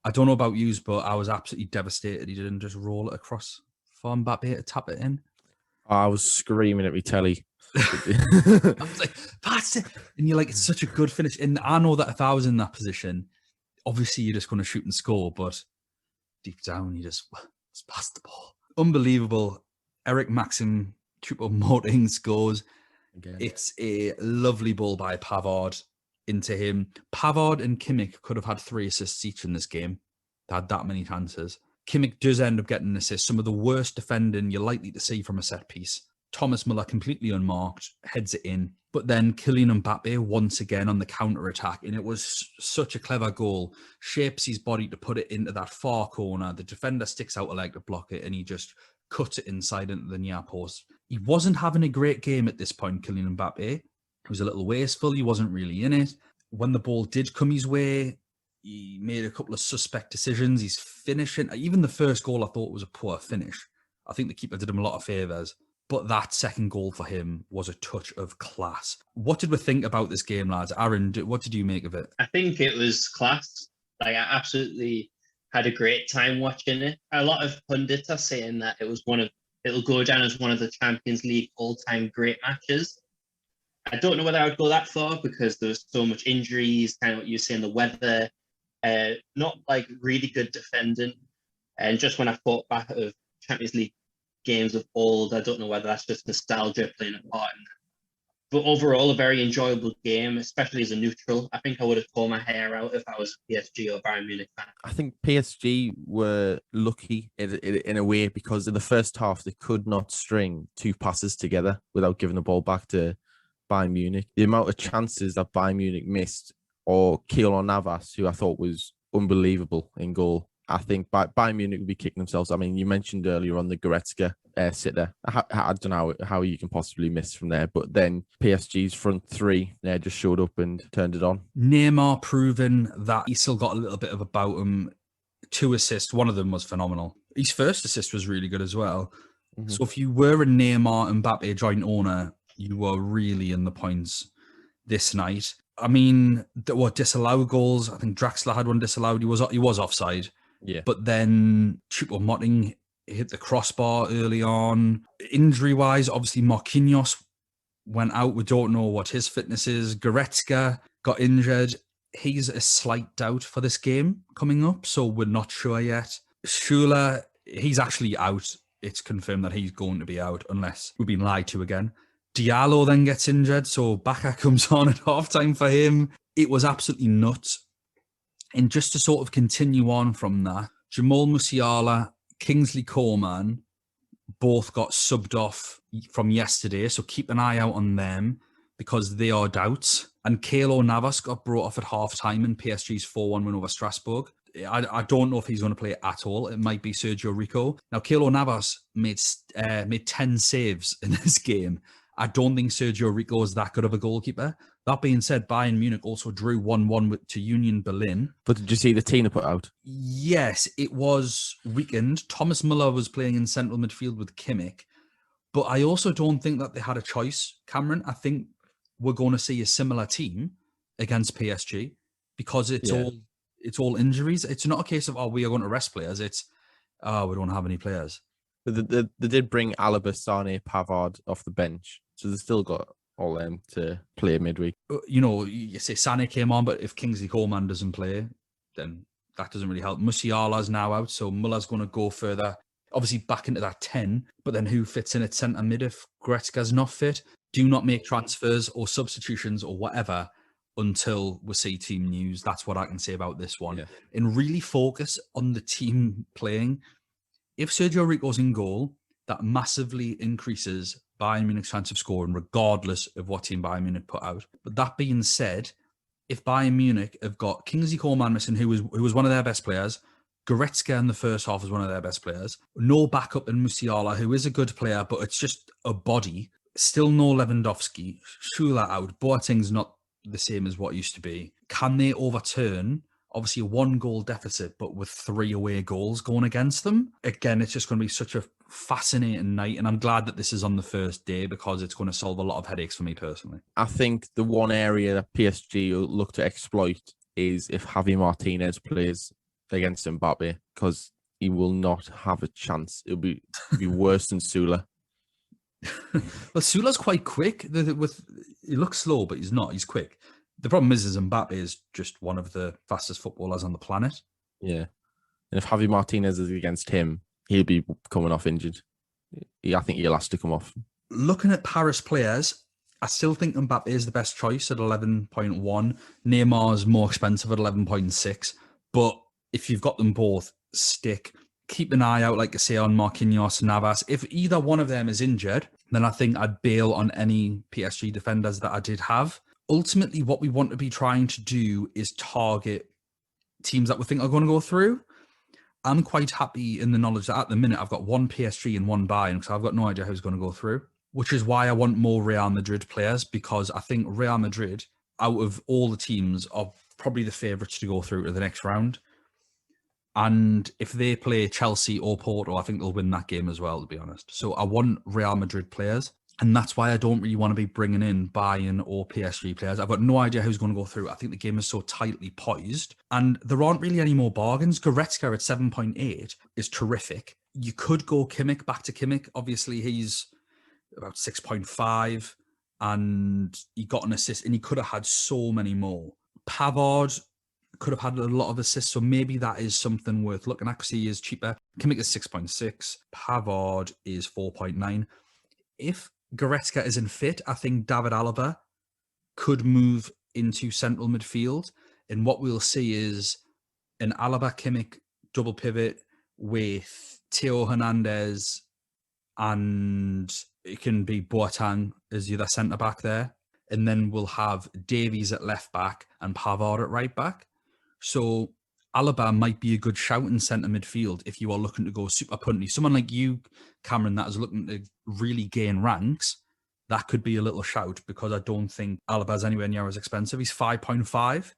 I don't know about you, but I was absolutely devastated he didn't just roll it across for Mbappe to tap it in. I was screaming at my telly. I was like, that's it. And you're like, it's such a good finish. And I know that if I was in that position, obviously you're just going to shoot and score, but deep down, you just pass the ball. Unbelievable. Eric Maxim Choupo-Moting scores. Again. It's a lovely ball by Pavard into him. Pavard and Kimmich could have had 3 assists each in this game. They had that many chances. Kimmich does end up getting an assist. Some of the worst defending you're likely to see from a set piece. Thomas Müller completely unmarked, heads it in. But then Kylian Mbappe once again on the counter-attack, and it was such a clever goal. Shapes his body to put it into that far corner. The defender sticks out a leg to block it, and he just cuts it inside into the near post. He wasn't having a great game at this point, Kylian Mbappe. He was a little wasteful. He wasn't really in it. When the ball did come his way, he made a couple of suspect decisions. He's finishing. Even the first goal I thought was a poor finish. I think the keeper did him a lot of favours. But that second goal for him was a touch of class. What did we think about this game, lads? Aaron, what did you make of it? I think it was class. Like, I absolutely had a great time watching it. A lot of pundits are saying that it was one of it'll go down as one of the Champions League all-time great matches. I don't know whether I would go that far because there's so much injuries, kind of what you're saying, the weather, not like really good defending. And just when I thought back of Champions League games of old, I don't know whether that's just nostalgia playing a part in that. But overall, a very enjoyable game, especially as a neutral. I think I would have torn my hair out if I was a PSG or Bayern Munich fan. I think PSG were lucky in a way because in the first half, they could not string two passes together without giving the ball back to Bayern Munich. The amount of chances that Bayern Munich missed, or Keylor Navas, who I thought was unbelievable in goal. I think Bayern Munich would be kicking themselves. I mean, you mentioned earlier on the Goretzka sitter. I don't know how you can possibly miss from there, but then PSG's front three just showed up and turned it on. Neymar proving that he still got a little bit of about him. 2 assists, one of them was phenomenal. His first assist was really good as well. Mm-hmm. So if you were a Neymar and Mbappe joint owner, you were really in the points this night. I mean, there were disallowed goals. I think Draxler had one disallowed. He was offside. Yeah. But then Choupo-Moting hit the crossbar early on. Injury-wise, obviously Marquinhos went out. We don't know what his fitness is. Goretzka got injured. He's a slight doubt for this game coming up, so we're not sure yet. Schüller, he's actually out. It's confirmed that he's going to be out unless we've been lied to again. Diallo then gets injured, so Baka comes on at halftime for him. It was absolutely nuts. And just to sort of continue on from that, Jamal Musiala, Kingsley Coman, both got subbed off from yesterday, so keep an eye out on them because they are doubts. And Keylor Navas got brought off at half-time in PSG's 4-1 win over Strasbourg. I don't know if he's going to play at all. It might be Sergio Rico. Now, Keylor Navas made 10 saves in this game. I don't think Sergio Rico is that good of a goalkeeper. That being said, Bayern Munich also drew 1-1 to Union Berlin. But did you see the Tina put out? Yes, it was weakened. Thomas Müller was playing in central midfield with Kimmich. But I also don't think that they had a choice, Cameron. I think we're going to see a similar team against PSG because it's all injuries. It's not a case of, we are going to rest players. It's, we don't have any players. But they did bring Alaba, Sane, Pavard off the bench. So they've still got all them to play midweek. You know, you say Sane came on, but if Kingsley Coman doesn't play, then that doesn't really help. Musiala's now out, so Muller's going to go further, obviously back into that 10, but then who fits in at centre mid if Goretzka's not fit? Do not make transfers or substitutions or whatever until we see team news. That's what I can say about this one. Yeah. And really focus on the team playing. If Sergio Rico's in goal, that massively increases Bayern Munich's chance of scoring, regardless of what team Bayern Munich put out. But that being said, if Bayern Munich have got Kingsley Coman missing, who was one of their best players, Goretzka in the first half was one of their best players, no backup in Musiala, who is a good player, but it's just a body. Still no Lewandowski, Schüller out, Boateng's not the same as what used to be. Can they overturn, obviously, a 1-goal deficit, but with 3 away goals going against them? Again, it's just going to be such a fascinating night, and I'm glad that this is on the first day because it's going to solve a lot of headaches for me personally. I think the one area that PSG will look to exploit is if Javi Martinez plays against Mbappe, because he will not have a chance. It'll be worse than Sula. Well, Sula's quite quick. He looks slow, but he's not. He's quick. The problem is Mbappe is just one of the fastest footballers on the planet. Yeah. And if Javi Martinez is against him, he'll be coming off injured. I think he'll have to come off. Looking at Paris players, I still think Mbappe is the best choice at 11.1. Neymar is more expensive at 11.6. But if you've got them both, stick. Keep an eye out, like I say, on Marquinhos, Navas. If either one of them is injured, then I think I'd bail on any PSG defenders that I did have. Ultimately, what we want to be trying to do is target teams that we think are going to go through. I'm quite happy in the knowledge that at the minute I've got one PSG and one Bayern because I've got no idea who's going to go through, which is why I want more Real Madrid players because I think Real Madrid, out of all the teams, are probably the favourites to go through to the next round. And if they play Chelsea or Porto, I think they'll win that game as well, to be honest. So I want Real Madrid players. And that's why I don't really want to be bringing in Bayern or PSG players. I've got no idea who's going to go through. I think the game is so tightly poised. And there aren't really any more bargains. Goretzka at 7.8 is terrific. You could go Kimmich, back to Kimmich. Obviously, he's about 6.5 and he got an assist and he could have had so many more. Pavard could have had a lot of assists, so maybe that is something worth looking at because he is cheaper. Kimmich is 6.6. Pavard is 4.9. If Goretzka isn't fit, I think David Alaba could move into central midfield. And what we'll see is an Alaba Kimmich double pivot with Theo Hernandez, and it can be Boateng as the other centre back there. And then we'll have Davies at left back and Pavard at right back. So Alaba might be a good shout in centre midfield if you are looking to go super punty. Someone like you, Cameron, that is looking to really gain ranks, that could be a little shout because I don't think Alaba's anywhere near as expensive. He's 5.5.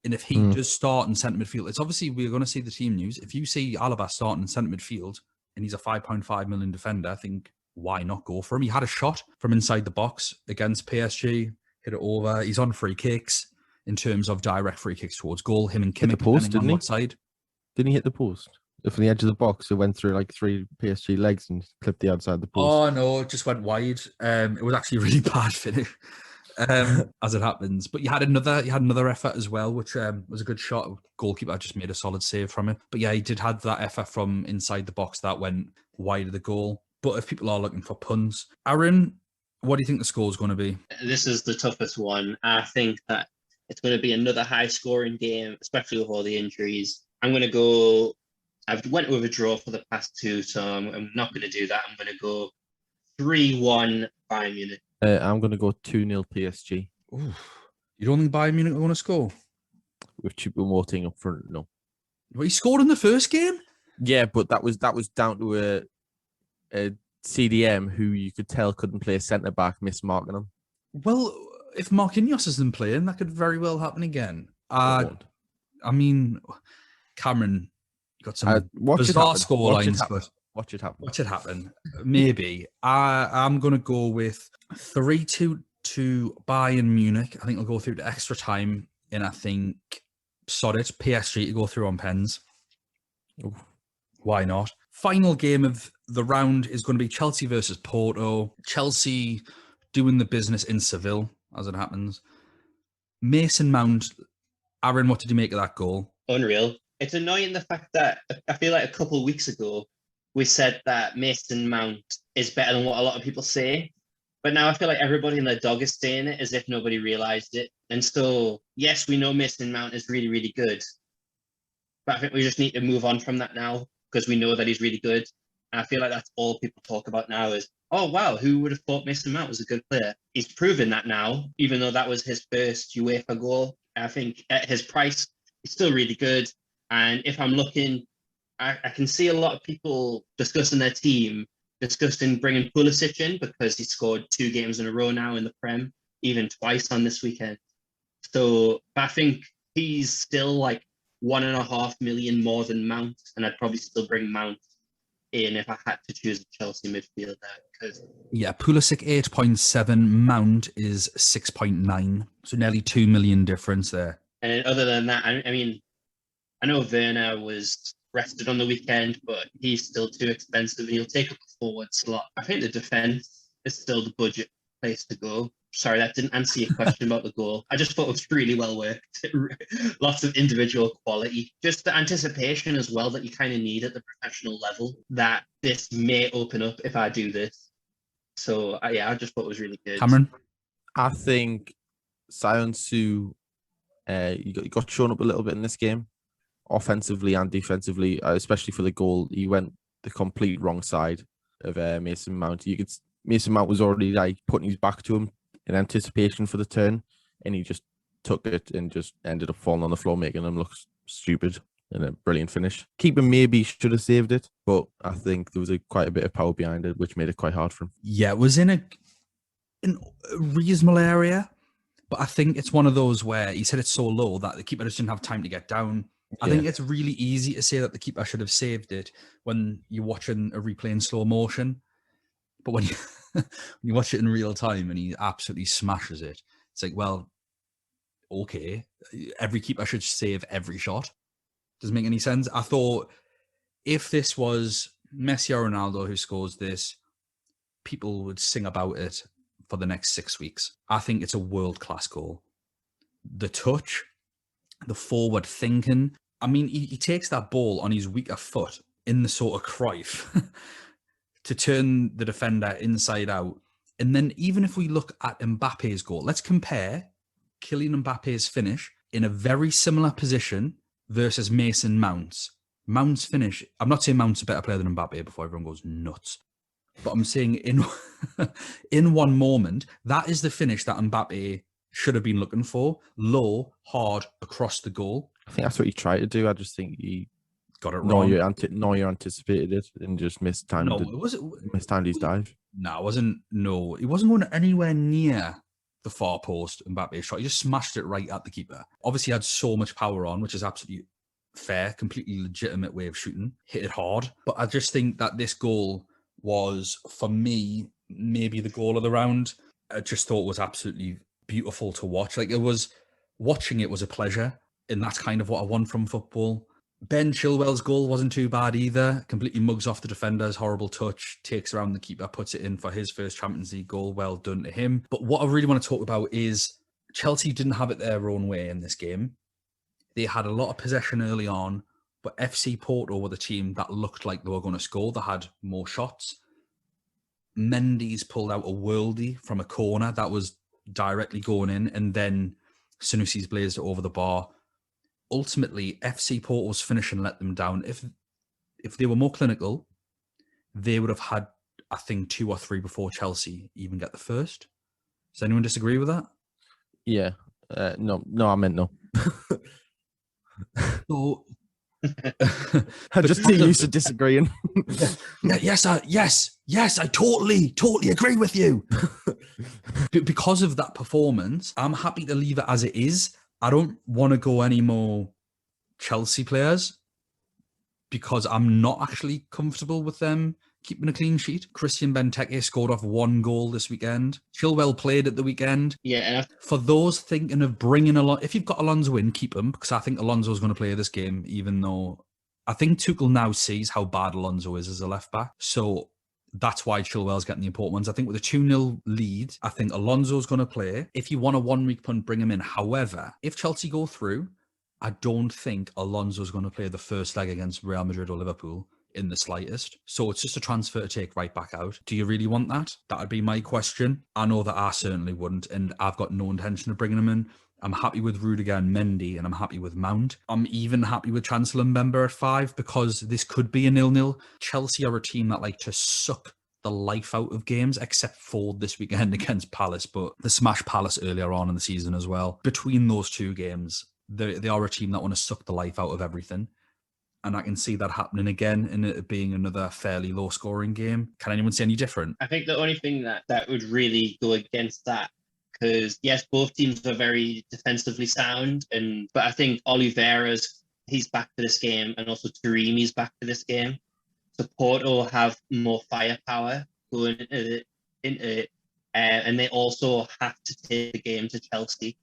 And if he does start in centre midfield, it's obviously we're going to see the team news. If you see Alaba starting in centre midfield and he's a 5.5 million defender, I think why not go for him? He had a shot from inside the box against PSG, hit it over. He's on free kicks in terms of direct free kicks towards goal. Him and Kimmich, hit the post, depending on what side. Didn't he hit the post? From the edge of the box, it went through like 3 PSG legs and clipped the outside the post. Oh no, it just went wide. It was actually a really bad finish, as it happens. But you had another effort as well, which was a good shot. Goalkeeper just made a solid save from it. But yeah, he did have that effort from inside the box that went wide of the goal. But if people are looking for puns, Aaron, what do you think the score is going to be? This is the toughest one. I think that it's going to be another high-scoring game, especially with all the injuries. I'm going to go. I've went with a draw for the past 2, so I'm not going to do that. I'm going to go 3-1 Bayern Munich. I'm going to go 2-0 PSG. Ooh, you don't think Bayern Munich are going to score? With Choupo-Moting up front, no. Well, he scored in the first game? Yeah, but that was down to a CDM who you could tell couldn't play centre-back, mismarking him. Well, if Marquinhos isn't playing, that could very well happen again. I mean, Cameron, you got some bizarre score lines, but watch it happen. Watch it happen. Maybe. I'm going to go with 3-2 to Bayern Munich. I think I'll go through to extra time, and I think, sod it, PSG to go through on pens. Oof. Why not? Final game of the round is going to be Chelsea versus Porto. Chelsea doing the business in Seville, as it happens. Mason Mount. Aaron, what did you make of that goal? Unreal. It's annoying the fact that I feel like a couple of weeks ago, we said that Mason Mount is better than what a lot of people say. But now I feel like everybody and their dog is saying it as if nobody realised it. And so, yes, we know Mason Mount is really, really good. But I think we just need to move on from that now because we know that he's really good. And I feel like that's all people talk about now is, oh, wow, who would have thought Mason Mount was a good player? He's proven that now, even though that was his first UEFA goal. I think at his price, he's still really good. And if I'm looking, I can see a lot of people discussing their team, discussing bringing Pulisic in because he scored 2 games in a row now in the Prem, even twice on this weekend. So I think he's still like 1.5 million more than Mount, and I'd probably still bring Mount in if I had to choose a Chelsea midfielder. Because Pulisic 8.7, Mount is 6.9, so nearly 2 million difference there. And other than that, I mean, I know Werner was rested on the weekend, but he's still too expensive and he'll take up a forward slot. I think the defence is still the budget place to go. Sorry, that didn't answer your question about the goal. I just thought it was really well worked. Lots of individual quality. Just the anticipation as well that you kind of need at the professional level that this may open up if I do this. So, I just thought it was really good. Cameron? I think Sion-Soo, he got shown up a little bit in this game. Offensively and defensively, especially for the goal, he went the complete wrong side of Mason Mount. Mason Mount was already like putting his back to him in anticipation for the turn, and he just took it and just ended up falling on the floor, making him look stupid. And a brilliant finish. Keeper maybe should have saved it, but I think there was quite a bit of power behind it, which made it quite hard for him. Yeah, it was in a reasonable area, but I think it's one of those where he said it's so low that the keeper just didn't have time to get down. I think it's really easy to say that the keeper should have saved it when you're watching a replay in slow motion. But when you watch it in real time and he absolutely smashes it, it's like, well, okay, every keeper should save every shot. Doesn't make any sense. I thought if this was Messi or Ronaldo who scores this, people would sing about it for the next 6 weeks. I think it's a world-class goal. The touch, the forward thinking. I mean, he takes that ball on his weaker foot in the sort of Cruyff to turn the defender inside out. And then even if we look at Mbappe's goal, let's compare Kylian Mbappe's finish in a very similar position versus Mason Mount's. Mount's finish, I'm not saying Mount's a better player than Mbappe before everyone goes nuts, but I'm saying in one moment, that is the finish that Mbappe should have been looking for. Low, hard, across the goal. I think that's what he tried to do. I just think he got it wrong. Neuer anticipated it and just mistimed his dive. No, it wasn't. No, he wasn't going anywhere near the far post. Mbappe shot. He just smashed it right at the keeper. Obviously, he had so much power on, which is absolutely fair, completely legitimate way of shooting. Hit it hard, but I just think that this goal was, for me, maybe the goal of the round. I just thought it was absolutely beautiful to watch. Like, watching it was a pleasure, and that's kind of what I want from football. Ben Chilwell's goal wasn't too bad either. Completely mugs off the defenders, horrible touch, takes around the keeper, puts it in for his first Champions League goal. Well done to him. But what I really want to talk about is Chelsea didn't have it their own way in this game. They had a lot of possession early on, but FC Porto were the team that looked like they were going to score. They had more shots. Mendy's pulled out a worldie from a corner that was directly going in, and then Sanusi's blazed it over the bar. Ultimately, FC Porto's finishing let them down. If they were more clinical, they would have had, I think, 2 or 3 before Chelsea even get the first. Does anyone disagree with that? Yeah. No, I meant no. So, I'm just too used to disagreeing. Yes, I totally agree with you. Because of that performance, I'm happy to leave it as it is. I don't want to go any more Chelsea players because I'm not actually comfortable with them keeping a clean sheet. Christian Benteke scored off 1 goal this weekend. Chilwell played at the weekend. Yeah. For those thinking of bringing Alonso, if you've got Alonso in, keep him, because I think Alonso's going to play this game, even though I think Tuchel now sees how bad Alonso is as a left back. So that's why Chilwell's getting the important ones. I think with a 2-0 lead, I think Alonso's going to play. If you want a 1-week punt, bring him in. However, if Chelsea go through, I don't think Alonso's going to play the first leg against Real Madrid or Liverpool in the slightest. So it's just a transfer to take right back out. Do you really want that? That would be my question. I know that I certainly wouldn't, and I've got no intention of bringing him in. I'm happy with Rudiger and Mendy, and I'm happy with Mount. I'm even happy with Chancellor Mbemba at 5 because this could be a 0-0. Chelsea are a team that like to suck the life out of games, except for this weekend against Palace, but they smashed Palace earlier on in the season as well. Between those 2 games, they are a team that want to suck the life out of everything. And I can see that happening again and it being another fairly low-scoring game. Can anyone say any different? I think the only thing that would really go against that, because yes, both teams are very defensively sound, but I think Oliveira's, he's back for this game, and also Taremi's back for this game. So Porto have more firepower going into it, and they also have to take the game to Chelsea.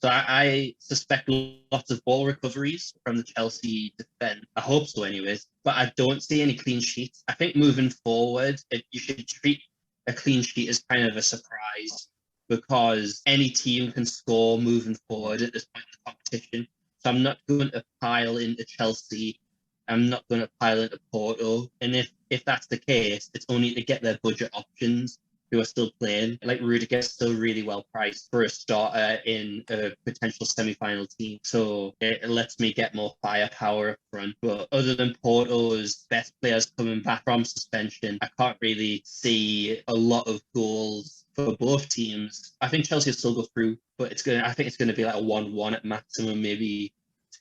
So I suspect lots of ball recoveries from the Chelsea defense. I hope so anyways, but I don't see any clean sheets. I think moving forward, you should treat a clean sheet as kind of a surprise because any team can score moving forward at this point in the competition. So I'm not going to pile into Chelsea. I'm not going to pile into Porto. And if that's the case, it's only to get their budget options who are still playing. Like Rudiger's still really well priced for a starter in a potential semi-final team. So it lets me get more firepower up front. But other than Porto's best players coming back from suspension, I can't really see a lot of goals for both teams. I think Chelsea will still go through, but I think it's gonna be like a 1-1 at maximum, maybe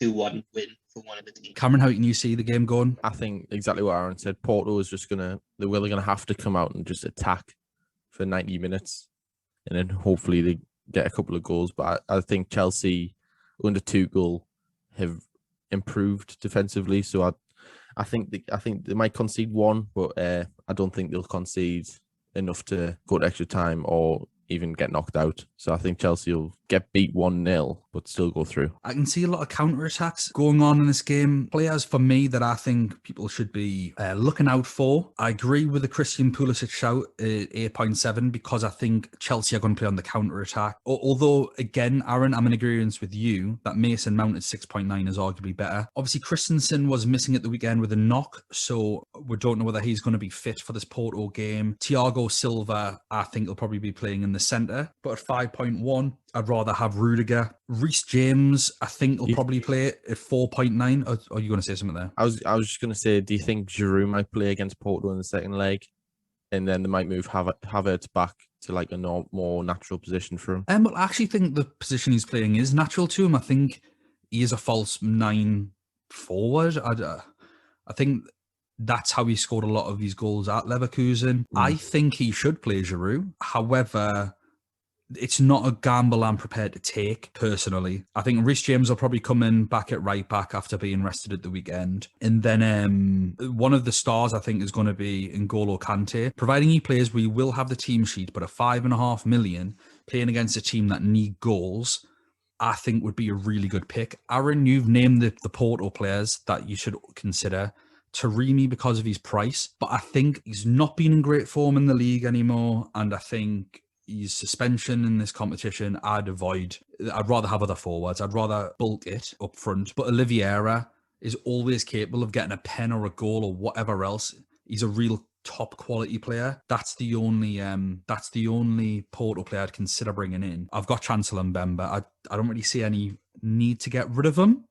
2-1 win for one of the teams. Cameron, how can you see the game going? I think exactly what Aaron said. Porto is just they're really gonna have to come out and just attack for 90 minutes, and then hopefully they get a couple of goals. But I think Chelsea under Tuchel have improved defensively, so I think they might concede 1, but I don't think they'll concede enough to go to extra time or even get knocked out. So I think Chelsea will get beat 1-0, but still go through. I can see a lot of counter-attacks going on in this game. Players for me that I think people should be looking out for. I agree with the Christian Pulisic shout at 8.7 because I think Chelsea are going to play on the counter-attack. Although, again, Aaron, I'm in agreement with you that Mason Mount at 6.9 is arguably better. Obviously, Christensen was missing at the weekend with a knock, so we don't know whether he's going to be fit for this Porto game. Thiago Silva, I think, will probably be playing in the centre, but at 5.1, I'd rather have Rudiger. Reece James, I think, will probably play at 4.9. Or are you going to say something there? I was just going to say, do you think Giroud might play against Porto in the second leg? And then they might move Havertz back to like a more natural position for him? Well, I actually think the position he's playing is natural to him. I think he is a false 9 forward. I think that's how he scored a lot of his goals at Leverkusen. I think he should play Giroud. However, it's not a gamble I'm prepared to take, personally. I think Reece James will probably come in back at right back after being rested at the weekend. And then one of the stars, I think, is going to be N'Golo Kante. Providing he plays, we will have the team sheet, but a 5.5 million playing against a team that need goals, I think would be a really good pick. Aaron, you've named the Porto players that you should consider. Taremi because of his price, but I think he's not been in great form in the league anymore, and I think his suspension in this competition, I'd avoid. I'd rather have other forwards. I'd rather bulk it up front. But Oliveira is always capable of getting a pen or a goal or whatever else. He's a real top quality player. That's the only Porto player I'd consider bringing in. I've got Chancellor Mbemba. I don't really see any need to get rid of him.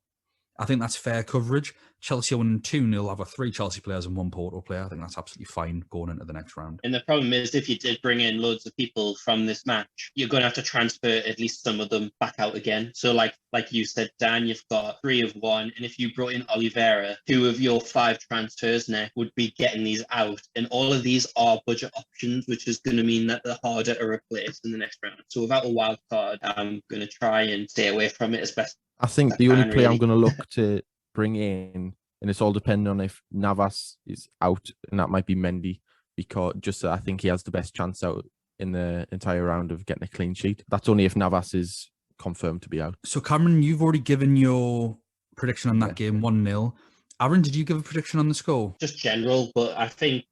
I think that's fair coverage. Chelsea winning 2-0, have 3 Chelsea players and 1 Porto player. I think that's absolutely fine going into the next round. And the problem is, if you did bring in loads of people from this match, you're going to have to transfer at least some of them back out again. So like you said, Dan, you've got 3 of 1. And if you brought in Oliveira, 2 of your 5 transfers now would be getting these out. And all of these are budget options, which is going to mean that they're harder to replace in the next round. So without a wild card, I'm going to try and stay away from it as best. I think the only player I'm going to look to bring in, and it's all depending on if Navas is out, and that might be Mendy, because I think he has the best chance out in the entire round of getting a clean sheet. That's only if Navas is confirmed to be out. So Cameron, you've already given your prediction on that game, 1-0. Aaron, did you give a prediction on the score? Just general, but I think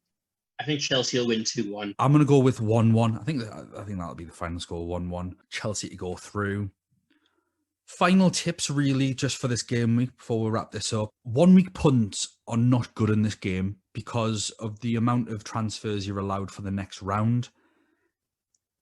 Chelsea will win 2-1. I'm going to go with 1-1. I think that'll be the final score, 1-1. Chelsea to go through. Final tips, really, just for this game week before we wrap this up. 1 week punts are not good in this game because of the amount of transfers you're allowed for the next round.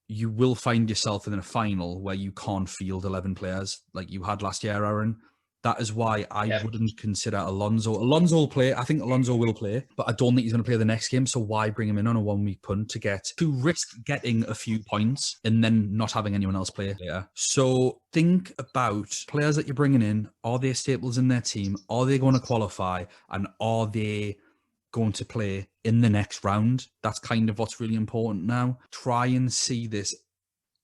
You will find yourself in a final where you can't field 11 players like you had last year, Aaron. That is why I wouldn't consider Alonso. Alonso will play. I think Alonso will play, but I don't think he's going to play the next game. So why bring him in on a 1 week punt to risk getting a few points and then not having anyone else play later? So think about players that you're bringing in. Are they staples in their team? Are they going to qualify? And are they going to play in the next round? That's kind of what's really important now. Try and see this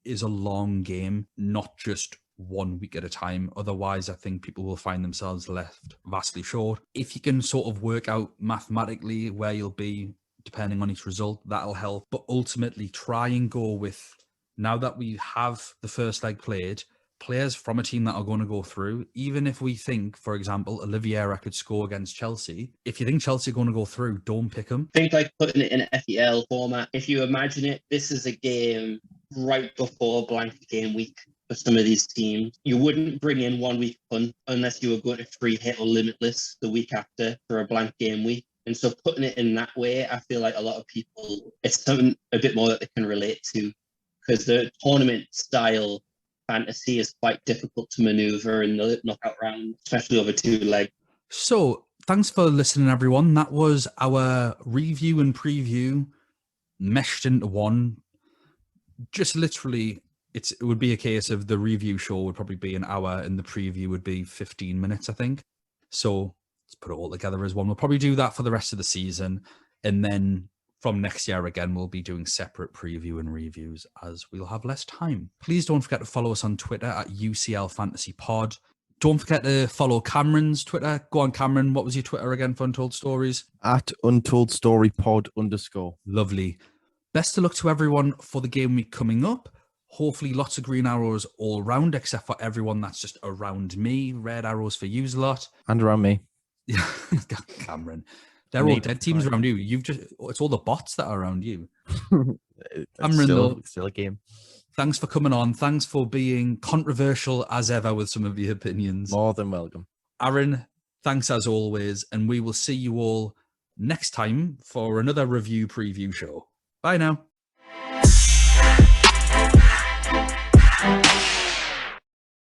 as a long game, not just 1 week at a time. Otherwise, I think people will find themselves left vastly short. If you can sort of work out mathematically where you'll be depending on each result, that'll help. But ultimately, try and go with, now that we have the first leg played, players from a team that are going to go through. Even if we think, for example, Oliveira could score against Chelsea, if you think Chelsea are going to go through, don't pick them. Think like putting it in an FEL format. If you imagine it, this is a game right before blank game week. For some of these teams, you wouldn't bring in 1 week punt unless you were going to free hit or limitless the week after for a blank game week. And so putting it in that way, I feel like a lot of people, it's something a bit more that they can relate to, because the tournament style fantasy is quite difficult to maneuver in the knockout round, especially over 2 legs. So thanks for listening, everyone. That was our review and preview meshed into one. Just literally, it would be a case of the review show would probably be an hour and the preview would be 15 minutes, I think. So let's put it all together as one. We'll probably do that for the rest of the season. And then from next year, again, we'll be doing separate preview and reviews as we'll have less time. Please don't forget to follow us on Twitter at UCL Fantasy Pod. Don't forget to follow Cameron's Twitter. Go on, Cameron. What was your Twitter again for Untold Stories? At Untold Story Pod _. Lovely. Best of luck to everyone for the game week coming up. Hopefully lots of green arrows all round, except for everyone that's just around me. Red arrows for yous a lot. And around me. Yeah, Cameron. They're Me, all dead teams around you. It's all the bots that are around you. It's Cameron, though, still a game. thanks for coming on. Thanks for being controversial as ever with some of your opinions. More than welcome. Aaron, thanks as always. And we will see you all next time for another review preview show. Bye now.